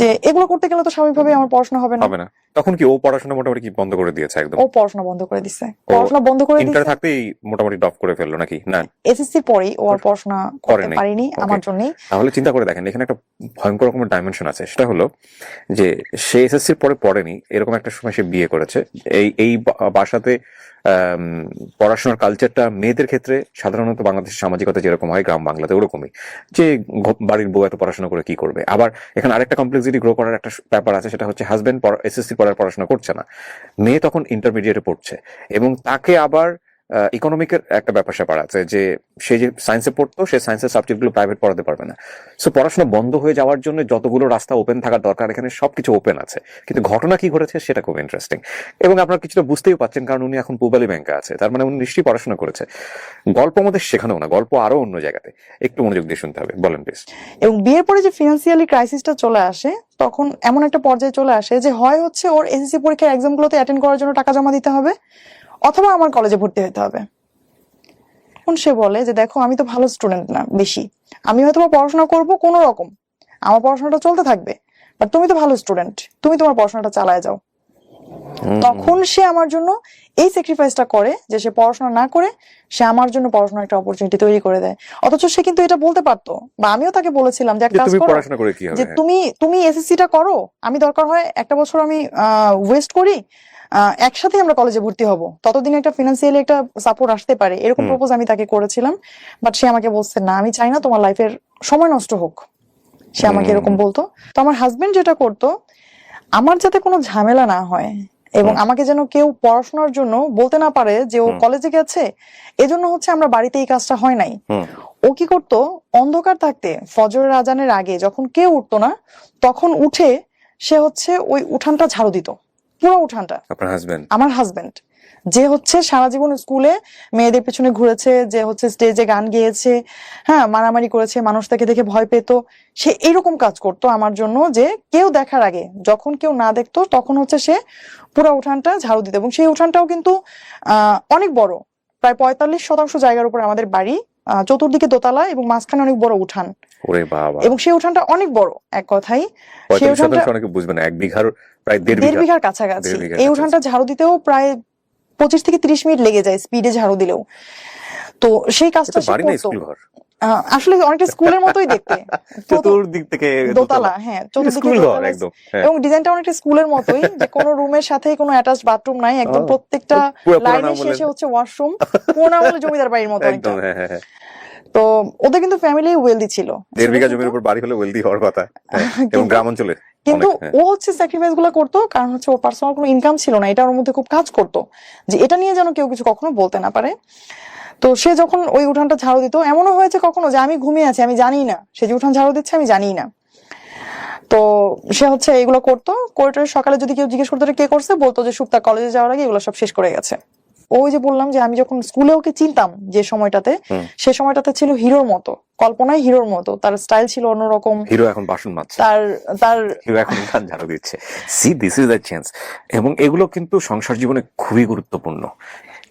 যে এগুলো করতে গেলে তো স্বাভাবিকভাবে আমার পড়াশোনা হবে না। তখন কি ও পড়াশোনা মোটামুটি কি বন্ধ করে দিয়েছে? একদম ও পড়াশোনা বন্ধ করে দিয়েছে। ইন্টার থাকতেই মোটামুটি ড্রপ করে ফেললো নাকি? না, এসএসসি পরেই ও আর পড়াশোনা করতে পারেনি আমার জন্যই। তাহলে চিন্তা করে দেখেন, এখানে একটা ভয়ঙ্কর রকমের ডাইমেনশন আছে। সেটা হলো যে সে এসএসসির পরে পড়েনি, এরকম একটা সময় সে বিয়ে করেছে। এই বাসাতে পড়াশোনার কালচারটা মেয়েদের ক্ষেত্রে সাধারণত বাংলাদেশের সামাজিকতা যেরকম হয় গ্রাম বাংলাতে ওরকমই, যে বাড়ির বউ এত পড়াশোনা করে কি করবে। আবার এখানে আরেকটা কমপ্লেক্সিটি গ্রো করার একটা ব্যাপার আছে, সেটা হচ্ছে হাজবেন্ড এসএসসি পড়ার পড়াশোনা করছে না, মেয়ে তখন ইন্টারমিডিয়েটে পড়ছে এবং তাকে আবার ইকোনমিকের একটা ব্যাপার স্যাপার আছে যে সে যে সায়েন্সে পড়তো, সে সায়েন্সের সাবজেক্টগুলো প্রাইভেট পড়াতে পারবে না। সো পড়াশোনা বন্ধ হয়ে যাওয়ার জন্য যতগুলো রাস্তা ওপেন থাকার দরকার এখানে সবকিছু ওপেন আছে, কিন্তু ঘটনা কি ঘটেছে সেটা খুব ইন্টারেস্টিং। এবং আপনারা কিছুটা বুঝতেই পারছেন, কারণ উনি এখন পূবালী ব্যাংকে আছে, তার মানে উনি নিশ্চয়ই পড়াশোনা করেছে। গল্প আমাদের শেখানো না, গল্প আরো অন্য জায়গাতে, একটু মনোযোগ দিয়ে শুনতে হবে। বলেন প্লিজ। এবং বিয়ের পরে যে ফিনান্সিয়ালি ক্রাইসিসটা চলে আসে, তখন এমন একটা পর্যায়ে চলে আসে যে হয় হচ্ছে ওর এসএসসি পরীক্ষার এক্সামগুলোতে অ্যাটেন্ড করার জন্য টাকা জমা দিতে হবে, অথবা আমার কলেজে ভর্তি হতে হবে। সে বলে যে দেখো আমি তো ভালো স্টুডেন্ট না বেশি, আমি হয়তো পড়াশোনা করবো কোনো রকম, আমার পড়াশোনাটা চলতে থাকবে, বাট তুমি তো ভালো স্টুডেন্ট, তুমি তোমার পড়াশোনাটা চালায় যাও। তখন সে আমার জন্য এই স্যাক্রিফাইসটা করে যে সে পড়াশোনা না করে সে আমার জন্য পড়াশোনার একটা অপরচুনিটি তৈরি করে দেয়। অথচ সে কিন্তু এটা বলতে পারতো, বা আমিও তাকে বলেছিলাম যে একটা কাজ করো, যে তুমি এসএসসিটা করো, আমি দরকার হয় একটা বছর আমি ওয়েস্ট করি, একসাথে আমরা কলেজে ভর্তি হব, ততদিন একটা ফিনান্সিয়ালি একটা সাপোর্ট আসতে পারে, এরকম প্রপোজ আমি তাকে করেছিলাম। বাট সে আমাকে বলছে না, আমি চাই না তোমার লাইফের সময় নষ্ট হোক, সে আমাকে এরকম বলতো। তো আমার হাজবেন্ড যেটা করতো, আমার যাতে কোনো ঝামেলা না হয় এবং আমাকে যেন কেউ পড়াশোনার জন্য বলতে না পারে যে ও কলেজে গেছে, এজন্য হচ্ছে আমরা বাড়িতে এই কাজটা হয় নাই। ও কি করতো, অন্ধকার থাকতে ফজরের আজানের আগে যখন কেউ উঠতো না, তখন উঠে সে হচ্ছে ওই উঠানটা ঝাড়ু দিত, পুরো উঠানটা। আমার হাজবেন্ড যে হচ্ছে সারা জীবন স্কুলে মেয়েদের পিছনে ঘুরেছে, যে হচ্ছে স্টেজে গান গেয়েছে, হ্যাঁ মারামারি করেছে, মানুষ তাকে দেখে ভয় পেত, সে এরকম কাজ করতো আমার জন্য, যে কেউ দেখার আগে, যখন কেউ না দেখতো তখন হচ্ছে সে পুরো উঠানটা ঝাড়ু দিত। এবং সেই উঠানটাও কিন্তু অনেক বড়, প্রায় 45% জায়গার উপর আমাদের বাড়ি, চতুর্দিকে দোতলা এবং মাঝখানে অনেক বড় উঠান, এবং সেই উঠানটা অনেক বড়। এক কথাই সেই উঠানটা বুঝবেন 1 বিঘার প্রায় 1.5 বিঘার কাছাকাছি। এই উঠানটা ঝাড়ু দিতেও প্রায় 25 থেকে 30 মিনিট লেগে যায় স্পিডে ঝাড়ু দিলেও। তো সেই কাজটা সে করতো, আসলে অনেকটা স্কুলের মতোই দেখতে, চতুর্দিক থেকে দোতলা, হ্যাঁ চতুর্দিকে দোতলা, এবং ডিজাইনটা অনেকটা স্কুলের মতোই, যে কোনো রুমের সাথে কোনো অ্যাটাচড বাথরুম নাই, একদম প্রত্যেকটা লাইনের শেষে হচ্ছে ওয়াশরুম, পুরোনো আমলে জমিদার বাড়ির মতো একদম। তো ওদের কিন্তু ফ্যামিলি ওয়েলদি ছিল, 1.5 বিঘা জমির উপর বাড়ি হলে ওয়েলদি হওয়ার কথা, এবং গ্রাম অঞ্চলে। কিন্তু ও হচ্ছে স্যাক্রিফাইস গুলো করতো, কারণ হচ্ছে ওর পার্সোনাল কোনো ইনকাম ছিল না, এটা ওর মধ্যে খুব কাজ করতো যে এটা নিয়ে যেন কেউ কিছু কখনো বলতে না পারে। তো সে যখন ওই উঠানটা ঝাড়ু দিত, এমনও হয়েছে কখনো যে আমি ঘুমিয়ে আছি, আমি জানি না সে যে উঠান ঝাড়ু দিচ্ছে, আমি জানি না। তো সে হচ্ছে এগুলো করতো, করে সকালে যদি কেউ জিজ্ঞেস করতো কে করছে, বলতো যে সুপ্তা কলেজে যাওয়ার আগে এগুলো সব শেষ করে গেছে। ওই যে বললাম যে আমি যখন স্কুলে ওকে চিনতাম যে সময়টাতে, সে সময়টাতে ছিল হিরোর মতো, কল্পনায় হিরোর মতো, তার স্টাইল ছিল অন্যরকম। হিরো এখন বাসন মাজছে, তার তার হিরো এখন গান ঝাড়ু দিচ্ছে। C this is the change. এবং এগুলো কিন্তু সংসার জীবনে খুবই গুরুত্বপূর্ণ।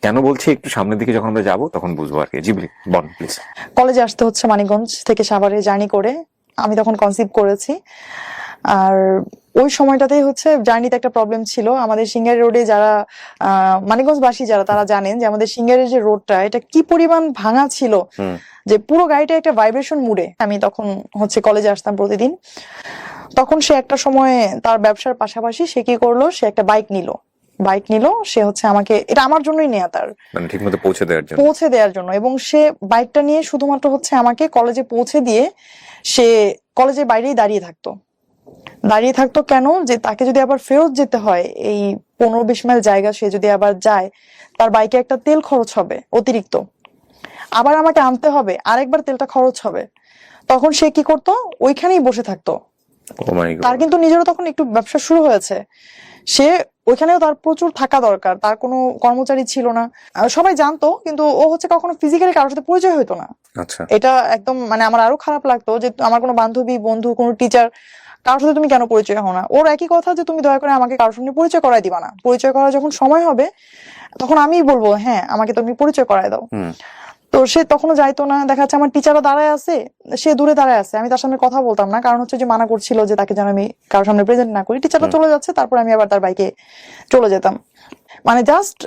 কেন বলছি একটু সামনের দিকে যখন আমরা যাবো তখন বুঝবো আর কি। জি বল প্লিজ। কলেজে আসতে হচ্ছে মানিকগঞ্জ থেকে সাভারে জার্নি করে, আমি তখন কনসিভ করেছি। আর ওই সময়টাতেই হচ্ছে জার্নিতে একটা প্রবলেম ছিল। আমাদের সিঙ্গারি রোডে যারা মানিকগঞ্জবাসী যারা, তারা জানেন যে আমাদের সিঙ্গারের যে রোডটা, এটা কি পরিমাণ ভাঙা ছিল যে পুরো গাড়িটা একটা ভাইব্রেশন মুডে। আমি তখন হচ্ছে কলেজে আসতাম প্রতিদিন। তখন সে একটা সময় তার ব্যবসার পাশাপাশি সে কি করলো, সে একটা বাইক নিল। সে হচ্ছে আমাকে, এটা আমার জন্যই নেয়া, তার মানে ঠিকমতো পৌঁছে দেওয়ার জন্য। এবং সে বাইকটা নিয়ে শুধুমাত্র হচ্ছে আমাকে কলেজে পৌঁছে দিয়ে সে কলেজের বাইরেই দাঁড়িয়ে থাকতো। কেন? যে তাকে যদি আবার ফেরত যেতে হয় এই 15-20 মাইল জায়গা, সে যদি আবার যায়, তার বাইকে একটা তেল খরচ হবে অতিরিক্ত, আবার আমাকে আনতে হবে, আরেকবার তেলটা খরচ হবে। তখন সে কি করতো, ওইখানেই বসে থাকতো। তার কিন্তু নিজেরও তখন একটু ব্যবসা শুরু হয়েছে, সে ওইখানেও তার প্রচুর থাকা দরকার, তার কোনো কর্মচারী ছিল না, সবাই জানতো, কিন্তু ও হচ্ছে কখনো ফিজিক্যালি কারোর সাথে পরিচয় হতো না। এটা একদম মানে আমার আরো খারাপ লাগতো যে আমার কোনো বান্ধবী, বন্ধু, কোনো টিচার, কারোর সাথে তুমি কেন পরিচয় হও না? ওর একই কথা যে তুমি দয়া করে আমাকে কারোর সঙ্গে পরিচয় করাই দিবা না, পরিচয় করার যখন সময় হবে তখন আমিই বলবো হ্যাঁ আমাকে তুমি পরিচয় করায় দাও। তো সে তখনও যাইতো না। দেখা যাচ্ছে আমার টিচারও দাঁড়ায় আছে, সে দূরে দাঁড়ায় আছে, আমি তার সামনে কথা বলতাম না, কারণ হচ্ছে যে মানা করছিল যে তাকে যেন আমি কারোর সামনে প্রেজেন্ট না করি। টিচারটা চলে যাচ্ছে, তারপর আমি আবার তার বাইকে চলে যেতাম। মানে জাস্ট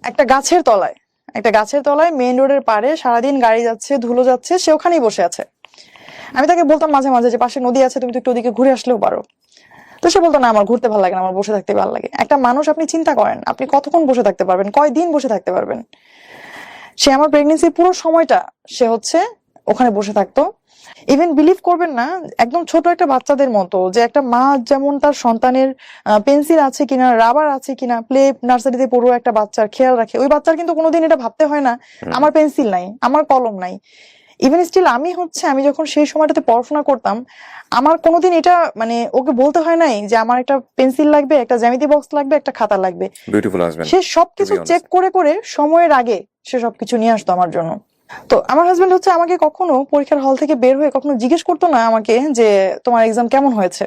একটা গাছের তলায় মেইন রোডের পাড়ে সারাদিন গাড়ি যাচ্ছে, ধুলো যাচ্ছে, সে ওখানেই বসে আছে। আমি তাকে বলতাম মাঝে মাঝে যে পাশে নদী আছে, তুমি তো একটু ওদিকে ঘুরে আসলেও পারো। তো সে বলতো না, আমার ঘুরতে ভালো লাগে না, আমার বসে থাকতে ভালো লাগে। একটা মানুষ, আপনি চিন্তা করেন আপনি কতক্ষণ বসে থাকতে পারবেন, কয়দিন বসে থাকতে পারবেন? সে আমার প্রেগনেন্সির পুরো সময়টা সে হচ্ছে ওখানে বসে থাকতো। ইভেন বিলিভ করবেন না, একদম ছোট একটা বাচ্চাদের মতো, যে একটা মা যেমন তার সন্তানের পেন্সিল আছে কিনা, রাবার আছে কিনা, প্লে নার্সারিতে পড়ুয়া একটা বাচ্চার খেয়াল রাখে, ওই বাচ্চার কিন্তু কোনোদিন এটা ভাবতে হয় না আমার পেন্সিল নাই, আমার কলম নাই। ইভেন স্টিল আমি যখন সেই সময়টাতে পড়াশোনা করতাম, আমার কোনোদিন এটা মানে ওকে বলতে হয় নাই যে আমার একটা পেন্সিল লাগবে, একটা জ্যামিতি বক্স লাগবে, একটা খাতা লাগবে। সে সবকিছু চেক করে করে সময়ের আগে সে সবকিছু নিয়ে আসতো আমার জন্য। তো আমার হাজবেন্ড হচ্ছে আমাকে কখনো পরীক্ষার হল থেকে বের হয়ে কখনো জিজ্ঞেস করতো না আমাকে যে তোমার এক্সাম কেমন হয়েছে।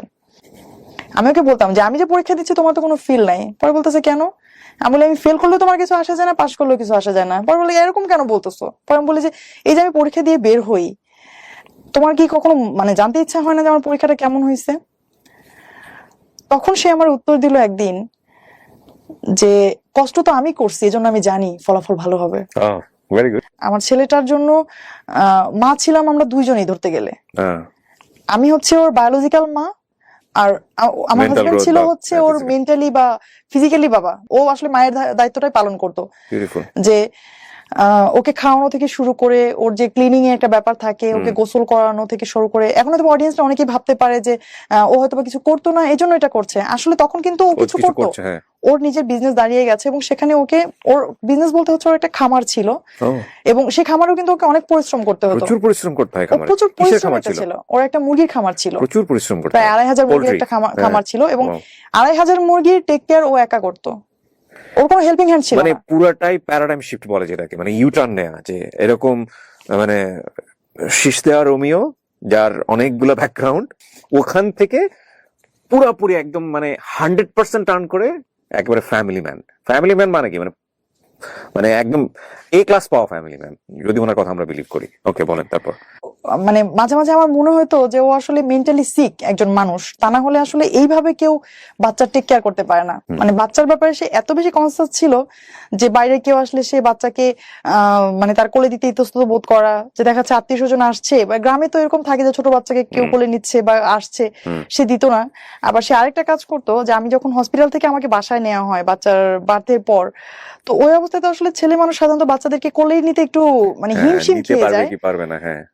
আমি ওকে বলতাম যে আমি যে পরীক্ষা দিচ্ছি তোমার তো কোনো ফিল নাই। পরে বলতেছে কেন? আমি বলি আমি ফেল করলেও তোমার কিছু আসা যায় না, পাস করলেও কিছু আসা যায় না। পরে বলি এরকম কেন বলতেছো? পরে আমি বলি যে এই যে আমি পরীক্ষা দিয়ে বের হই, তোমার কি কখনো মানে জানতে ইচ্ছা হয় না যে আমার পরীক্ষাটা কেমন হয়েছে? তখন সে আমার উত্তর দিল একদিন যে কষ্ট তো আমি করছি, এজন্য আমি জানি ফলাফল ভালো হবে। আমার ছেলেটার জন্য মা ছিলাম আমরা দুইজনই ধরতে গেলে। আমি হচ্ছে ওর বায়োলজিক্যাল মা, আর আমার হাজবেন্ড ছিল হচ্ছে ওর মেন্টালি বা ফিজিক্যালি বাবা। ও আসলে মায়ের দায়িত্বটাই পালন করতো, যে ওকে খাওয়ানো থেকে শুরু করে ওর যে ক্লিনিং এর একটা ব্যাপার থাকে, ওকে গোসল করানো থেকে শুরু করে। এখন হয়তো অডিয়েন্সরা অনেকেই ভাবতে পারে যে ও হয়তো কিছু করতো না এই জন্য এটা করছে, আসলে তখন কিন্তু ও কিছু করতো। ওর নিজের বিজনেস দাঁড়িয়ে গেছে এবং সেখানে ওকে, ওর বিজনেস বলতে হচ্ছে ওর একটা খামার ছিল, এবং সেই খামারেও কিন্তু ওকে অনেক পরিশ্রম করতে হতো। প্রচুর পরিশ্রম করতে হয়। প্রচুর পরিশ্রম ছিল। ওর একটা মুরগির খামার ছিল, প্রচুর পরিশ্রম করতে, প্রায় 2500 মুরগির একটা খামার ছিল, এবং 2500 মুরগির টেক কেয়ার ও একা করতো, ওর কোনো হেল্পিং হ্যান্ড ছিল না। মানে পুরাটাই প্যারাডাইম শিফট বলে যেটাকে, মানে ইউটার্ন নেয়া, যে এরকম মানে শীষ দেওয়া রোমিও যার অনেকগুলো ব্যাকগ্রাউন্ড, ওখান থেকে পুরাপুরি একদম মানে 100% টার্ন করে একেবারে ফ্যামিলি ম্যান মানে কি, মানে একদম এ ক্লাস পাওয়া ফ্যামিলি ম্যান, যদি ওনার কথা আমরা বিলিভ করি। ওকে বলেন তারপর। মানে মাঝে মাঝে আমার মনে হতো যে ও আসলে মেন্টালি সিক একজন মানুষ, তা না হলে আসলে এইভাবে কেউ বাচ্চার টেক কেয়ার করতে পারে না। মানে বাচ্চার ব্যাপারে সে এত বেশি কনসাস ছিল যে বাইরে কেউ আসলে সে বাচ্চাকে মানে তার কোলে দিতে ইতস্তত বোধ করা, যে দেখা যাচ্ছে আত্মীয় স্বজন আসছে, বা গ্রামে তো এরকম থাকে যে ছোট বাচ্চাকে কেউ কোলে নিচ্ছে বা আসছে, সে দিত না। আবার সে আরেকটা কাজ করতো, যে আমি যখন হসপিটাল থেকে আমাকে বাসায় নেওয়া হয় বাচ্চার বার্থের পর, তো ওই অবস্থায় তো আসলে ছেলে মানুষ সাধারণত বাচ্চাদেরকে কোলেই নিতে একটু মানে হিমশিম খেয়ে যায়।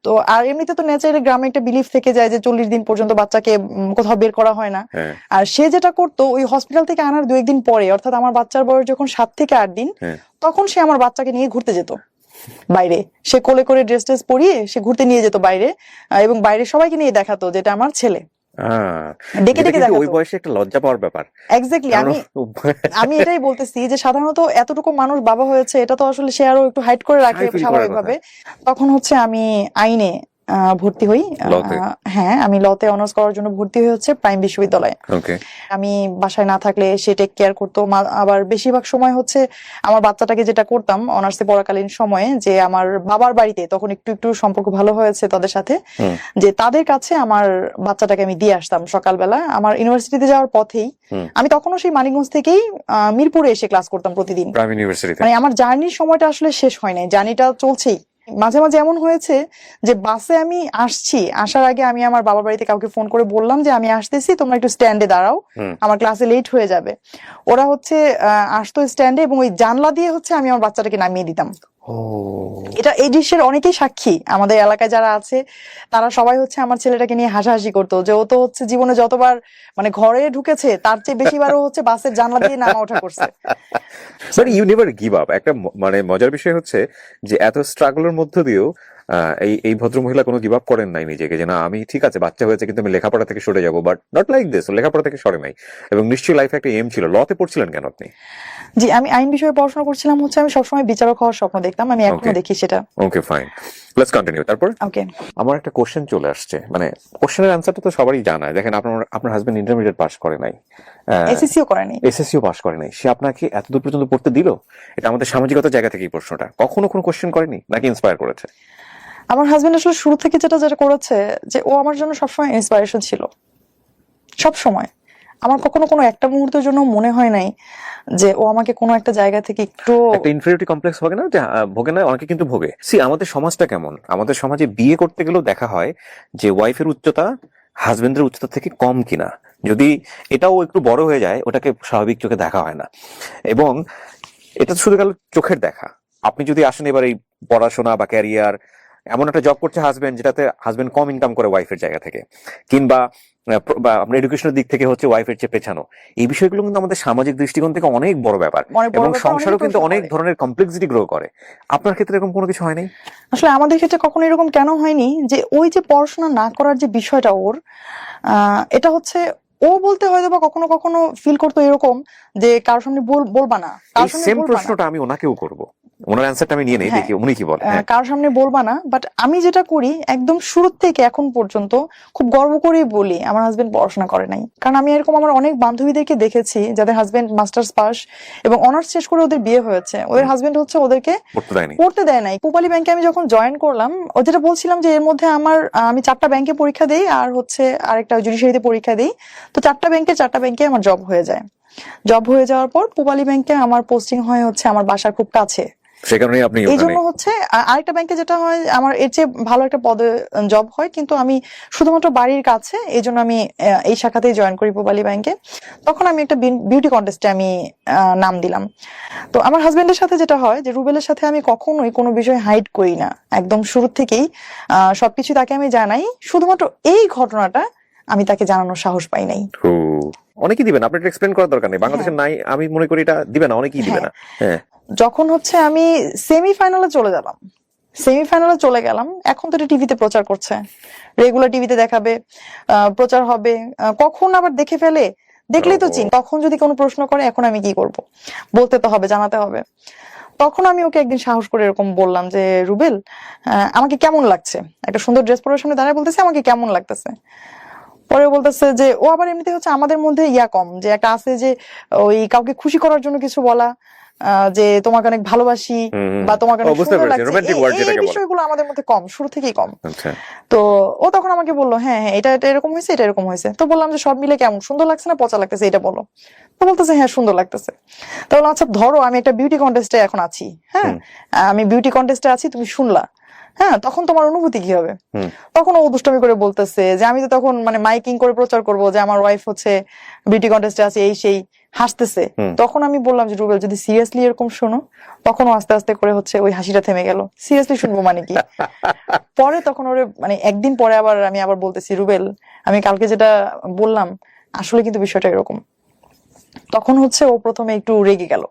তো আর এমনিতে তো ন্যাচারালি গ্রামে একটা বিলিফ থেকে যায় যে 40 দিন পর্যন্ত বাচ্চাকে কোথাও বের করা হয় না। আর সে যেটা করতো, ওই হসপিটাল থেকে আনার 2-1 দিন পরে, অর্থাৎ আমার বাচ্চার বয়স যখন 7 থেকে 8 দিন, তখন সে আমার বাচ্চাকে নিয়ে ঘুরতে যেত বাইরে। সে কোলে করে ড্রেস পরিয়ে সে ঘুরতে নিয়ে যেত বাইরে, এবং বাইরে সবাইকে নিয়ে দেখাতো যেটা আমার ছেলে। ডেকে যেটা ডেকে কিন্তু ওই দেখাতো। বয়সে একটা লজ্জা পাওয়ার ব্যাপার। এক্স্যাক্টলি, কারণ আমি এটাই বলতেছি যে সাধারণত এতটুকু মানুষ বাবা হয়েছে, এটা তো আসলে সে আরো একটু হাইড করে রাখে Shy feel করার স্বাভাবিকভাবে। তখন হচ্ছে আমি আইনে ভর্তি হই। লতে। হ্যাঁ, আমি লতে অনার্স করার জন্য ভর্তি হই হচ্ছে প্রাইম বিশ্ববিদ্যালয়ে। ওকে। আমি বাসায় না থাকলে সে টেক কেয়ার করতো। আবার বেশিরভাগ সময় হচ্ছে আমার বাচ্চাটাকে যেটা করতাম অনার্সে পড়াকালীন সময়ে, যে আমার বাবার বাড়িতে তখন একটু একটু সম্পর্ক ভালো হয়েছে তাদের সাথে, যে তাদের কাছে আমার বাচ্চাটাকে আমি দিয়ে আসতাম সকালবেলা আমার ইউনিভার্সিটিতে যাওয়ার পথেই। আমি তখনও সেই মানিকগঞ্জ থেকেই মিরপুরে এসে ক্লাস করতাম প্রতিদিন। প্রাইম ইউনিভার্সিটিতে। মানে আমার জার্নির সময়টা আসলে শেষ হয় নাই, জার্নিটা চলছেই। মাঝে মাঝে এমন হয়েছে যে বাসে আমি আসছি, আসার আগে আমি আমার বাবার বাড়িতে কাউকে ফোন করে বললাম যে আমি আসতেছি, তোমরা একটু স্ট্যান্ডে দাঁড়াও, আমার ক্লাসে লেট হয়ে যাবে। ওরা হচ্ছে আসতো স্ট্যান্ডে, এবং ওই জানলা দিয়ে হচ্ছে আমি আমার বাচ্চাটাকে নামিয়ে দিতাম। এটা এই দৃশ্যের অনেকেই সাক্ষী, আমাদের এলাকায় যারা আছে তারা সবাই হচ্ছে আমার ছেলেটাকে নিয়ে হাসাহাসি করতো যে ও তো হচ্ছে জীবনে যতবার মানে ঘরে ঢুকেছে তার চেয়ে বেশিবারও হচ্ছে বাসের জানলা দিয়ে নামা ওঠা করছে। But you never give up. একটা মানে মজার বিষয় হচ্ছে যে এত স্ট্রাগলের মধ্য দিয়েও এই ভদ্রমহিলা কোনো গিভ আপ করেন নাই নিজেকে, যে না আমি ঠিক আছে বাচ্চা হয়েছে কিন্তু আমি লেখাপড়া থেকে সরে যাবো, বাট নট লাইক দিস, লেখাপড়া থেকে সরে নাই। এবং নিশ্চয়ই লাইফে একটা এম ছিল। লতে পড়ছিলেন কেন আপনি? জি, আমি আইন বিষয়ে পড়াশোনা করছিলাম হচ্ছে, আমি সবসময় বিচারক হওয়ার স্বপ্ন দেখতাম, আমি এখনো দেখি সেটা। Okay fine, let's continue. তারপর ওকে, আমার একটা কোশ্চেন চলে আসছে, মানে কোশ্চেনের আনসারটা তো সবারই জানা। দেখেন আপনার হাজবেন্ড ইন্টারমিডিয়েট পাস করে নাই, এসএসসিও করেনি, এসএসসিও পাস করে নাই, সে আপনাকে এতদূর পর্যন্ত পড়তে দিল? এটা আমাদের সামাজিকতার জায়গা থেকে এই প্রশ্নটা। কখনো কোনো কোশ্চেন করেনি নাকি ইন্সপায়ার করেছে? আমার হাজবেন্ড আসলে শুরু থেকে যেটা করেছে যে ও আমার জন্য সবসময় ইন্সপিরেশন ছিল, সব সময়। আমার কখনো কোনো একটা মুহূর্তের জন্য মনে হয় নাই যে ও আমাকে কোনো একটা জায়গা থেকে একটু একটা ইনফেরিয়রিটি কমপ্লেক্স হবে না, যে ভোগে না, অনেকে কিন্তু ভোগে। সি আমাদের সমাজটা কেমন, আমাদের সমাজে বিয়ে করতে গেলেও দেখা হয় যে ওয়াইফের উচ্চতা হাজবেন্ডের উচ্চতা থেকে কম কিনা। যদি এটাও একটু বড় হয়ে যায় ওটাকে স্বাভাবিক চোখে দেখা হয় না। এবং এটা শুধু গেল চোখের দেখা। আপনি যদি আসেন এবার এই পড়াশোনা বা ক্যারিয়ার, এমন একটা জব করছে হাজবেন্ড যেটাতে হাজবেন্ড কম ইনকাম করে ওয়াইফের জায়গা থেকে, কিংবা আপনার এডুকেশনের দিক থেকে হচ্ছে ওয়াইফের চেয়ে পেছানো, এই বিষয়গুলো কিন্তু আমাদের সামাজিক দৃষ্টিকোণ থেকে অনেক বড় ব্যাপার, এবং সংসারও কিন্তু অনেক ধরনের কমপ্লেক্সিটি গ্রো করে। আপনার ক্ষেত্রে এরকম কোনো কিছু হয়নি? আসলে আমাদের ক্ষেত্রে কখনো এরকম কেন হয়নি যে ওই যে পড়াশোনা না করার যে বিষয়টা ওর, এটা হচ্ছে ও বলতে হয়তো বা কখনো কখনো ফিল করতো এরকম যে কারোর সামনে বলবা না, এই সেম প্রশ্নটা আমি ওনাকেও করব, ওনার অ্যান্সারটা আমি নিয়ে নেই, দেখি উনি কি বলেন। কারোর সামনে বলবা না, বাট আমি যেটা করি একদম শুরু থেকে এখন পর্যন্ত খুব গর্ব করেই বলি আমার হাজবেন্ড পড়াশোনা করে নাই। কারণ আমি এরকম আমার অনেক বান্ধবীদেরকে দেখেছি যাদের হাজবেন্ড মাস্টার্স পাস এবং অনার্স শেষ করে ওদের বিয়ে হয়েছে, ওদের হাজবেন্ড হচ্ছে ওদেরকে পড়তে দেয় নাই। পূবালী ব্যাংকে আমি যখন জয়েন করলাম, ও যেটা বলছিলাম যে এর মধ্যে আমি 4টা ব্যাংকে পরীক্ষা দেই আর হচ্ছে আরেকটা জুডিশিয়ারিতে পরীক্ষা দেই, তো 4টা ব্যাংকে আমার জব হয়ে যায়। জব হয়ে যাওয়ার পর পূবালী ব্যাংকে আমার পোস্টিং হয় হচ্ছে আমার বাসার খুব কাছে, এই জন্য হচ্ছে আরেকটা ব্যাংকে যেটা হয় আমার এর চেয়ে ভালো একটা পদে জব হয়, কিন্তু আমি শুধুমাত্র বাড়ির কাছে, এই জন্য আমি এই শাখাতেই জয়েন করি পূবালী ব্যাংকে। তখন আমি একটা বিউটি কন্টেস্টে আমি নাম দিলাম। তো আমার হাজবেন্ডের সাথে যেটা হয় যে রুবেলের সাথে আমি কখনোই কোনো বিষয় হাইড করি না, একদম শুরু থেকেই সবকিছু তাকে আমি জানাই। শুধুমাত্র এই ঘটনাটা আমি তাকে জানানোর সাহস পাই নাই। অনেকেই দিবেন, আপনার এক্সপ্লেইন করার দরকার নেই, বাংলাদেশের নাই আমি মনে করি এটা দিবে না, অনেকেই দিবে না। যখন হচ্ছে আমি সেমিফাইনালে চলে গেলাম, এখন তো এটা টিভিতে প্রচার করছে, রেগুলার টিভিতে দেখাবে, প্রচার হবে, কখন আবার দেখে ফেলে, দেখলেই তো চিন। তখন যদি কোনো প্রশ্ন করে এখন আমি কি করব, বলতে তো হবে, জানাতে হবে। তখন আমি ওকে একদিন সাহস করে এরকম বললাম যে রুবেল, আমাকে কেমন লাগছে, একটা সুন্দর ড্রেস পরার সামনে দাঁড়ায় বলতেছে আমাকে কেমন লাগতেছে। পরে বলতেছে যে ও আবার এমনিতে হচ্ছে আমাদের মধ্যে কম, যে একটা আছে যে ওই কাউকে খুশি করার জন্য কিছু বলা, যে তোমাকে অনেক ভালোবাসি বা তোমাকে অনেক সুন্দর লাগছে, এই বিষয়গুলো আমাদের মধ্যে কম, শুরু থেকেই কম। তো ও তখন আমাকে বললো হ্যাঁ হ্যাঁ এটা এরকম হয়েছে, এটা এরকম হয়েছে। তো বললাম যে সব মিলে কেমন, সুন্দর লাগছে না পচা লাগতেছে, এটা বলো। তো বলতেছে হ্যাঁ সুন্দর লাগতেছে। তো বললাম আচ্ছা ধরো আমি একটা বিউটি কন্টেস্টে এখন আছি, হ্যাঁ আমি বিউটি কন্টেস্টে আছি, তুমি শুনলা, হ্যাঁ তখন তোমার অনুভূতি কি হবে? তখন ও দুষ্টামি করে বলতেছে যে আমি তো তখন মানে মাইকিং করে প্রচার করবো যে আমার ওয়াইফ হচ্ছে বিউটি কন্টেস্টে আছে, এই সেই, হাসতেছে। তখন আমি বললাম যে রুবেল যদি সিরিয়াসলি এরকম শোনো, তখন ও আস্তে আস্তে করে হচ্ছে ওই হাসিটা থেমে গেল। সিরিয়াসলি শুনবো মানে কি? পরে তখন ওরে মানে একদিন পরে আমি আবার বলতেছি রুবেল আমি কালকে যেটা বললাম আসলে কিন্তু বিষয়টা এরকম। তখন হচ্ছে ও প্রথমে একটু রেগে গেল,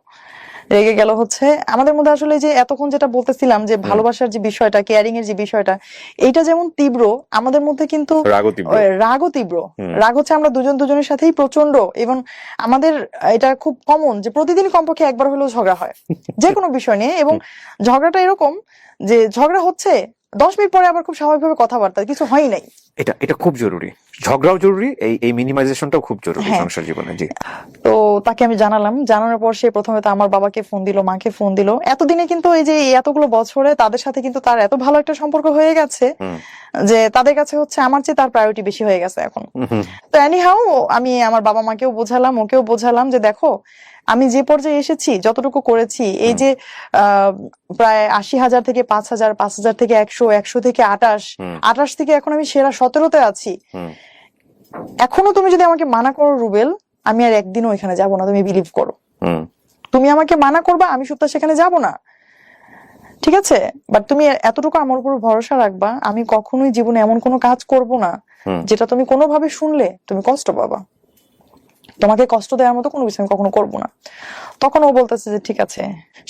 রেগে গেল হচ্ছে আমাদের মধ্যে আসলে যে এতক্ষণ যেটা বলতেছিলাম যে ভালোবাসার যে বিষয়টা, কেয়ারিং এর যে বিষয়টা, এইটা যেমন তীব্র আমাদের মধ্যে কিন্তু রাগও তীব্র। রাগও তীব্র। রাগ হচ্ছে আমরা দুজন দুজনের সাথেই প্রচন্ড, এবং আমাদের এটা খুব কমন যে প্রতিদিন কমপক্ষে একবার হলেও ঝগড়া হয় যে কোনো বিষয় নিয়ে, এবং ঝগড়াটা এরকম যে ঝগড়া হচ্ছে 10 মিনিট পরে আবার খুব স্বাভাবিকভাবে কথাবার্তা, কিছু হয় নাই। এটা খুব জরুরি, ঝগড়াও জরুরি, এই মিনিমাইজেশনটাও খুব জরুরি হ্যাঁ। সংসার জীবনে। জি। তো তাকে আমি জানালাম, জানানোর পর সে প্রথমে তো আমার বাবাকে ফোন দিল, মাকে ফোন দিল। এতদিনে কিন্তু এই যে এতগুলো বছরে তাদের সাথে কিন্তু তার এত ভালো একটা সম্পর্ক হয়ে গেছে যে তাদের কাছে হচ্ছে আমার চেয়ে তার প্রায়োরিটি বেশি হয়ে গেছে এখন। তো এনিহাউ আমি আমার বাবা মাকেও বোঝালাম, ওকেও বোঝালাম যে দেখো আমি যে পর্যায়ে এসেছি, যতটুকু করেছি, এই যে প্রায় 80,000 থেকে 5,000, 5,000 থেকে 100, 100 থেকে 28, 28 থেকে এখন আমি সেরা 17তে আছি। এখনো তুমি যদি আমাকে মানা করো রুবেল, আমি আর একদিনও এখানে যাব না, তুমি বিলিভ করো। তুমি আমাকে মানা করবা, আমি সুপ্তা সেখানে যাব না, ঠিক আছে? বাট তুমি এতটুকু আমার উপর ভরসা রাখবা, আমি কখনোই জীবনে এমন কোনো কাজ করব না যেটা তুমি কোনোভাবে শুনলে তুমি কষ্ট পাবা। তোমাকে কষ্ট দেওয়ার মতো কোনো কিছু আমি কখনো করবো না। তখন ও বলতেছে যে ঠিক আছে,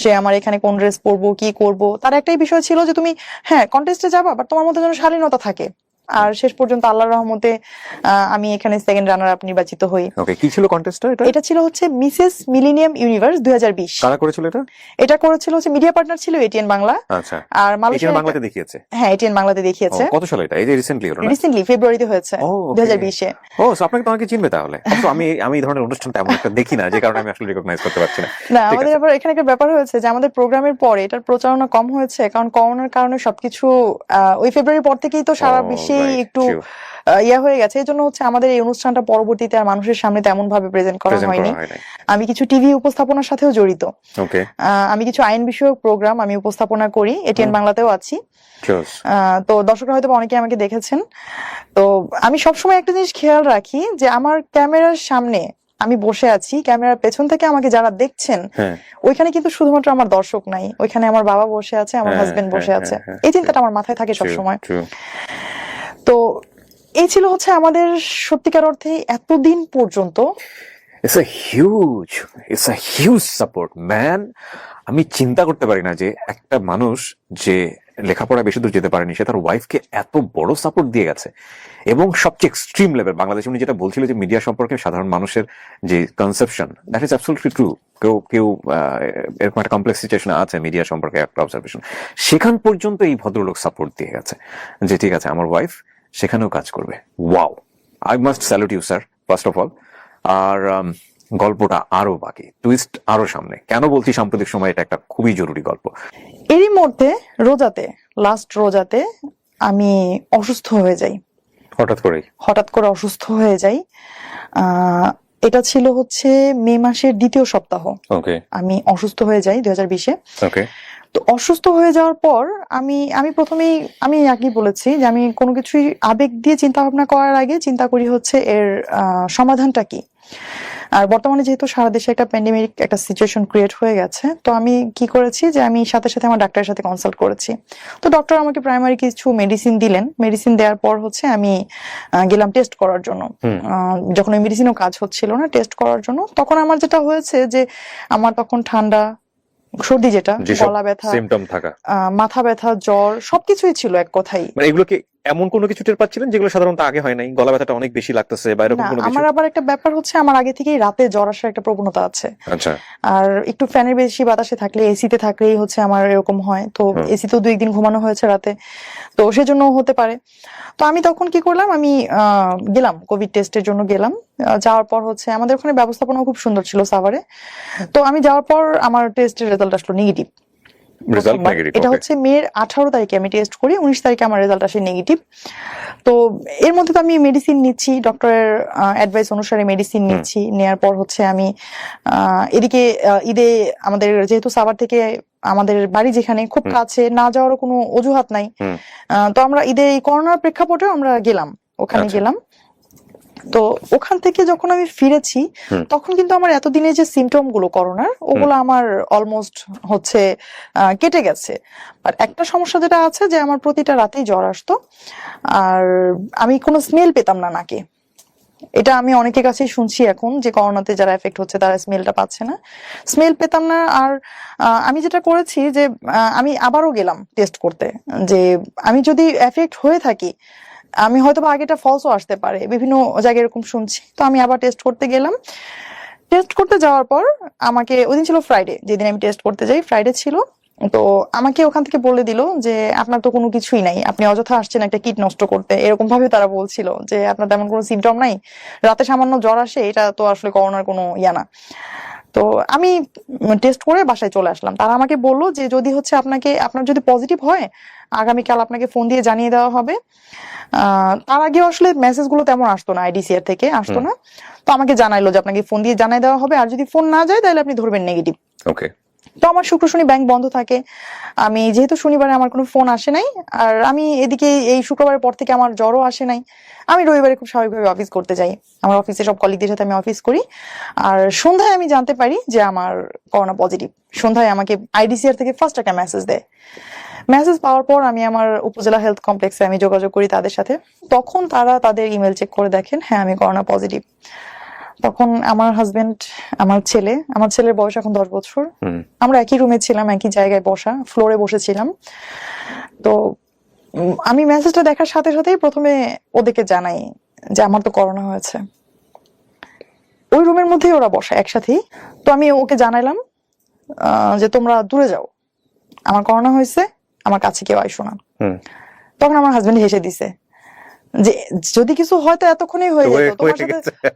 সে আমার এখানে কোন ড্রেস পরবো, কি করব, তার একটাই বিষয় ছিল যে তুমি হ্যাঁ কন্টেস্টে যাবা, বাট তোমার মধ্যে যেন শালীনতা থাকে। আর শেষ পর্যন্ত আল্লাহর রহমতে আমি এখানে সেকেন্ড রানার আপ নির্বাচিত হই। ওকে, কি ছিল কন্টেস্টটা? এটা ছিল হচ্ছে মিসেস মিলেনিয়াম ইউনিভার্স 2020। কারা করেছিল এটা? এটা করেছিল হচ্ছে মিডিয়া পার্টনার ছিল এটিএন বাংলা। আচ্ছা। আর মালয়েশিয়া বাংলাতে দেখিয়েছে? হ্যাঁ, এটিএন বাংলাতে দেখিয়েছে। কত সালে এটা? এই যে রিসেন্টলি হলো না? রিসেন্টলি ফেব্রুয়ারিতে হয়েছে 2020-এ। ও, সো আপনাকে তো অনেকে চিনবে তাহলে। তো আমি এই ধরনের অনুষ্ঠান তেমন একটা দেখি না, যে কারণে আমি আসলে রিকগনাইজ করতে পারছি না। না, আমাদের আবার এখানে একটা ব্যাপার হয়েছে যে আমাদের প্রোগ্রামের পরে এটার প্রচারণা কম হয়েছে, কারণ করোনার কারণে সবকিছু ওই ফেব্রুয়ারির পর থেকেই তো সারা বিশ্বেই একটু ইয়া হয়ে গেছে। এই জন্য হচ্ছে আমাদের এই অনুষ্ঠানটা পরবর্তীতে আর মানুষের সামনে তেমন ভাবে প্রেজেন্ট করা হয়নি। আমি কিছু টিভি উপস্থাপনার সাথেও জড়িত। আমি কিছু আইন বিষয়ক প্রোগ্রাম আমি উপস্থাপনা করি, এটিএন বাংলাতেও আছি। তো দর্শকরা হয়তো অনেকে আমাকে দেখেছেন। তো আমি সবসময় একটা জিনিস খেয়াল রাখি যে আমার ক্যামেরার সামনে আমি বসে আছি, ক্যামেরার পেছন থেকে আমাকে যারা দেখছেন ওইখানে কিন্তু শুধুমাত্র আমার দর্শক নাই, ওইখানে আমার বাবা বসে আছে, আমার হাজবেন্ড বসে আছে। এই চিন্তাটা আমার মাথায় থাকে সবসময়। তো এই ছিল হচ্ছে আমাদের সত্যিকার অর্থে এতদিন পর্যন্ত it's a huge support man. আমি চিন্তা করতে পারি না যে একটা মানুষ যে লেখাপড়া বেশি দূর যেতে পারেনি, সে তার ওয়াইফকে এত বড় সাপোর্ট দিয়ে গেছে, এবং সবচেয়ে এক্সট্রিম লেভেল। বাংলাদেশ উনি যেটা বলছিল যে মিডিয়া সম্পর্কে সাধারণ মানুষের যে conception, that is absolutely true. কেউ এরকম একটা কমপ্লেক্স সিচুয়েশন আছে মিডিয়া সম্পর্কে, একটা অবজারভেশন, সেখান পর্যন্ত এই ভদ্রলোক সাপোর্ট দিয়ে গেছে যে ঠিক আছে আমার ওয়াইফ সেখানেও কাজ করবে। Wow, I must salute you sir, first of all. আর গল্পটা আরো বাকি, টুইস্ট আরো সামনে। কেন বলছি সাম্প্রতিক সময় এটা একটা খুবই জরুরি গল্প। এরই মধ্যে লাস্ট রোজাতে আমি অসুস্থ হয়ে যাই, হঠাৎ করে অসুস্থ হয়ে যাই। এটা ছিল হচ্ছে মে মাসের দ্বিতীয় সপ্তাহ। আমি অসুস্থ হয়ে যাই 2020-এ। তো অসুস্থ হয়ে যাওয়ার পর আমি প্রথমেই আমি আগেই বলেছি যে আমি কোনো কিছুই আবেগ দিয়ে চিন্তা ভাবনা করার আগে চিন্তা করি হচ্ছে এর সমাধানটা কি। আর বর্তমানে যেহেতু সারা দেশে একটা প্যান্ডেমিক একটা সিচুয়েশন ক্রিয়েট হয়ে গেছে, তো আমি কি করেছি যে আমি সাথে সাথে আমার ডাক্তারের সাথে কনসাল্ট করেছি। তো ডক্টর আমাকে প্রাইমারি কিছু মেডিসিন দিলেন। মেডিসিন দেওয়ার পর হচ্ছে আমি গেলাম টেস্ট করার জন্য। যখন ওই মেডিসিনও কাজ হচ্ছিল না, টেস্ট করার জন্য, তখন আমার যেটা হয়েছে যে আমার তখন ঠান্ডা, সর্দি, যেটা গলা ব্যথা, সিম্পটম থাকা, মাথা ব্যথা, জ্বর, সবকিছুই ছিল এক কথাই। মানে এগুলো কি এমন কোনো কিছু টের পাচ্ছিলেন যেগুলো সাধারণত আগে হয় নাই? গলা ব্যথাটা অনেক বেশি লাগতেছে বা এরকম কোনো কিছু? আমার আবার একটা ব্যাপার হচ্ছে আমার আগে থেকেই রাতে জ্বর আসার একটা প্রবণতা আছে। আচ্ছা। আর একটু ফ্যানের বেশি বাতাসে থাকলে, এসিতে থাকলেই হচ্ছে আমার এরকম হয়। তো এসিতেও 2 দিন ঘুমানো হয়েছে রাতে, তো সেজন্য হতে পারে। তো আমি তখন কি করলাম, আমি গেলাম কোভিড টেস্টের জন্য গেলাম। যাওয়ার পর হচ্ছে আমাদের ওখানে ব্যবস্থাপনা খুব সুন্দর ছিল সাভারে। তো আমি যাওয়ার পর আমার টেস্টের রেজাল্ট আসলো নেগেটিভ। এটা হচ্ছে মের 18 তারিখে আমি টেস্ট করি, 19 তারিখে আমার রেজাল্ট আসে নেগেটিভ। তো এর মধ্যে তো আমি মেডিসিন নিচ্ছি, ডক্টরের অ্যাডভাইস অনুসারে মেডিসিন নিচ্ছি। নেয়ার পর হচ্ছে আমি এদিকে ঈদে আমাদের যেহেতু সাভার থেকে আমাদের বাড়ি যেখানে খুব কাছে, না যাওয়ারও কোনো অজুহাত নাই। তো আমরা ঈদে এই করোনার প্রেক্ষাপটেও আমরা গেলাম, ওখানে গেলাম। তো ওখান থেকে যখন আমি ফিরেছি তখন কিন্তু আমার এতদিনে যে সিমটম গুলো করোনার, ওগুলো আমার অলমোস্ট হচ্ছে কেটে গেছে। আর একটা সমস্যা যেটা আছে যে আমার প্রতিটা রাতেই জ্বর আসতো, আর আমি কোনো স্মেল পেতাম না নাকে। এটা আমি অনেকের কাছেই শুনছি এখন যে করোনাতে যারা এফেক্ট হচ্ছে তারা স্মেলটা পাচ্ছে না। স্মেল পেতাম না। আর আমি যেটা করেছি যে আমি আবারও গেলাম টেস্ট করতে, যে আমি যদি এফেক্ট হয়ে থাকি, আমি হয়তো বা আগেটা ফলসও আসতে পারে, বিভিন্ন জায়গায় এরকম শুনছি। তো আমি আবার টেস্ট করতে গেলাম। টেস্ট করতে যাওয়ার পর আমাকে, ওই দিন ছিল ফ্রাইডে, যেদিন আমি টেস্ট করতে যাই ফ্রাইডে ছিল, তো আমাকে ওখান থেকে বলে দিল যে আপনার তো কোনো কিছুই নাই, আপনি অযথা আসছেন একটা কিট নষ্ট করতে, এরকম ভাবে তারা বলছিল যে আপনার তেমন কোনো সিমটম নাই, রাতে সামান্য জ্বর আসে, এটা তো আসলে করোনার কোনো ইয়া না। তো আমি টেস্ট করে বাসায় চলে আসলাম। তারা আমাকে বললো যে যদি হচ্ছে আপনার যদি পজিটিভ হয়, আগামীকাল আপনাকে ফোন দিয়ে জানিয়ে দেওয়া হবে। তার আগেও আসলে মেসেজ গুলো তেমন আসতো না, আইডিসিআর থেকে আসতো না। তো আমাকে জানাইলো যে আপনাকে ফোন দিয়ে জানিয়ে দেওয়া হবে, আর যদি ফোন না যায় তাহলে আপনি ধরবেন নেগেটিভ। ওকে। তো আমার শুক্র শনি ব্যাংক বন্ধ থাকে। আমি যেহেতু শনিবারে আমার কোনো ফোন আসে নাই, আর আমি এদিকে এই শুক্রবারের পর থেকে আমার জ্বরও আসে নাই, আমি রবিবারে খুব স্বাভাবিকভাবে অফিস করতে যাই। আমার অফিসে সব কলিগদের সাথে আমি অফিস করি। আর সন্ধ্যায় আমি জানতে পারি যে আমার করোনা পজিটিভ। সন্ধ্যায় আমাকে আইডিসিআর থেকে ফার্স্ট একটা মেসেজ দেয়। মেসেজ পাওয়ার পর আমি আমার উপজেলা হেলথ কমপ্লেক্সে আমি যোগাযোগ করি তাদের সাথে। তখন তারা তাদের ইমেল চেক করে দেখেন, হ্যাঁ আমি করোনা পজিটিভ। তখন আমার হাজবেন্ড, আমার ছেলের বয়স এখন 10 বছর, আমরা একই রুমে ছিলাম, একই জায়গায় বসা, ফ্লোরে বসেছিলাম। তো আমি মেসেজটা দেখার সাথে সাথেই প্রথমে ওদেরকে জানাই যে আমার তো করোনা হয়েছে। ওই রুমের মধ্যেই ওরা বসা একসাথেই। তো আমি ওকে জানাইলাম যে তোমরা দূরে যাও, আমার করোনা হয়েছে, আমার কাছে কেউ আইসো না। তখন আমার হাজবেন্ড হেসে দিছে যে যদি কিছু হয়তো এতক্ষণই হয়ে যেত,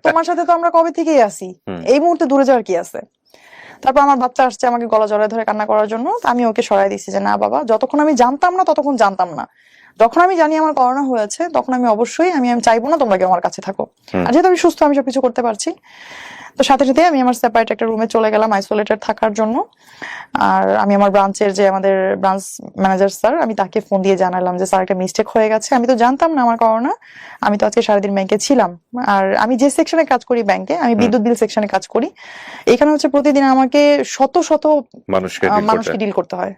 তোমার সাথে তো আমরা কবে থেকেই আছি, এই মুহূর্তে দূরে যাওয়ার কি আছে। তারপর আমার বাচ্চা আসছে আমাকে গলা জড়ায় ধরে কান্না করার জন্য, আমি ওকে সরাই দিচ্ছি যে না বাবা, যতক্ষণ আমি জানতাম না ততক্ষণ জানতাম না, যখন আমি জানি আমার করোনা হয়েছে তখন আমি অবশ্যই আমি চাইবো না তোমরা কেউ আমার কাছে থাকো, আর যেহেতু আমি সুস্থ আমি সবকিছু করতে পারছি। তো সাথে সাথে আমি আমার সেপারেট একটা রুমে চলে গেলাম আইসোলেটেড থাকার জন্য। আর আমি আমার ব্রাঞ্চের যে আমাদের ব্রাঞ্চ ম্যানেজার স্যার, আমি তাকে ফোন দিয়ে জানালাম যে স্যার একটা মিস্টেক হয়ে গেছে, আমি তো জানতাম না আমার করোনা, আমি তো আজকে সারাদিন ব্যাংকে ছিলাম। আর আমি যে সেকশনে কাজ করি ব্যাংকে, আমি বিদ্যুৎ বিল সেকশনে কাজ করি, এখানে হচ্ছে প্রতিদিন আমাকে শত শত মানুষকে ডিল করতে হয়।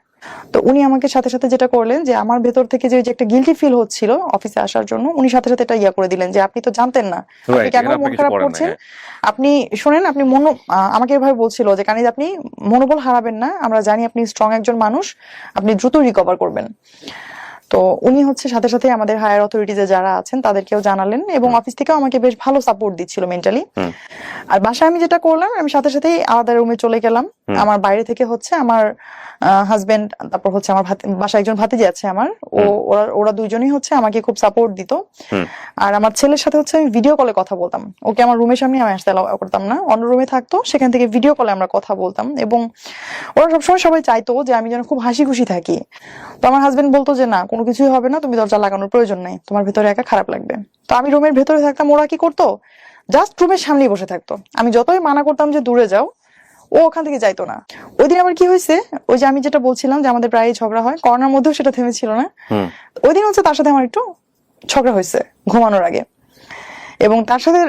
তো উনি আমাকে সাথে সাথে যেটা করলেন যে আমার ভেতর থেকে যে একটা গিল্টি ফিল হচ্ছিল অফিসে আসার জন্য, উনি সাথে সাথে এটা ইয়া করে দিলেন যে আপনি তো জানতেন না, আপনি কেন মন খারাপ করছেন, আপনি শোনেন, আপনি আমাকে এভাবে বলছিল যে কানিজ আপনি মনোবল হারাবেন না, আমরা জানি আপনি স্ট্রং একজন মানুষ, আপনি দ্রুত রিকভার করবেন। তো উনি হচ্ছে সাথে সাথে আমাদের হায়ার অথরিটিজে যারা আছেন তাদেরকেও জানালেন, এবং অফিস থেকেও আমাকে বেশ ভালো সাপোর্ট দিচ্ছিল মেন্টালি। আর বাসায় আমি যেটা করলাম, আমি সাথে সাথেই আলাদা রুমে চলে গেলাম। আমার বাইরে থেকে হচ্ছে আমার হাজবেন্ড, তারপর হচ্ছে আমার বাসায় একজন ভাতিজি আছে আমার, ওরা দুইজনই হচ্ছে আমাকে খুব সাপোর্ট দিত। আর আমার ছেলের সাথে হচ্ছে আমি ভিডিও কলে কথা বলতাম, ওকে আমার রুমের সামনে আমি আসতে অ্যালাউ করতাম না, অন্য রুমে থাকতো, সেখান থেকে ভিডিও কলে আমরা কথা বলতাম। এবং ওরা সবসময় সবাই চাইতো যে আমি যেন খুব হাসি খুশি থাকি। তো আমার হাজবেন্ড বলতো যে না, কোনো কিছুই হবে না, তুমি দরজা লাগানোর প্রয়োজন নেই, তোমার ভেতরে একা খারাপ লাগবে। তো আমি রুমের ভেতরে থাকতাম, ওরা কি করতো, জাস্ট রুমের সামনেই বসে থাকতো। আমি যতই মানা করতাম যে দূরে যাও, ও ওখান থেকে যাইতো না। ওই দিন আবার কি হয়েছে, ওই যে আমি যেটা বলছিলাম যে আমাদের প্রায় ঝগড়া হয়, করোনার মধ্যেও সেটা থেমেছিল না। ওই দিন হচ্ছে তার সাথে আমার একটু ঝগড়া হয়েছে ঘুমানোর আগে, এবং তার সাথে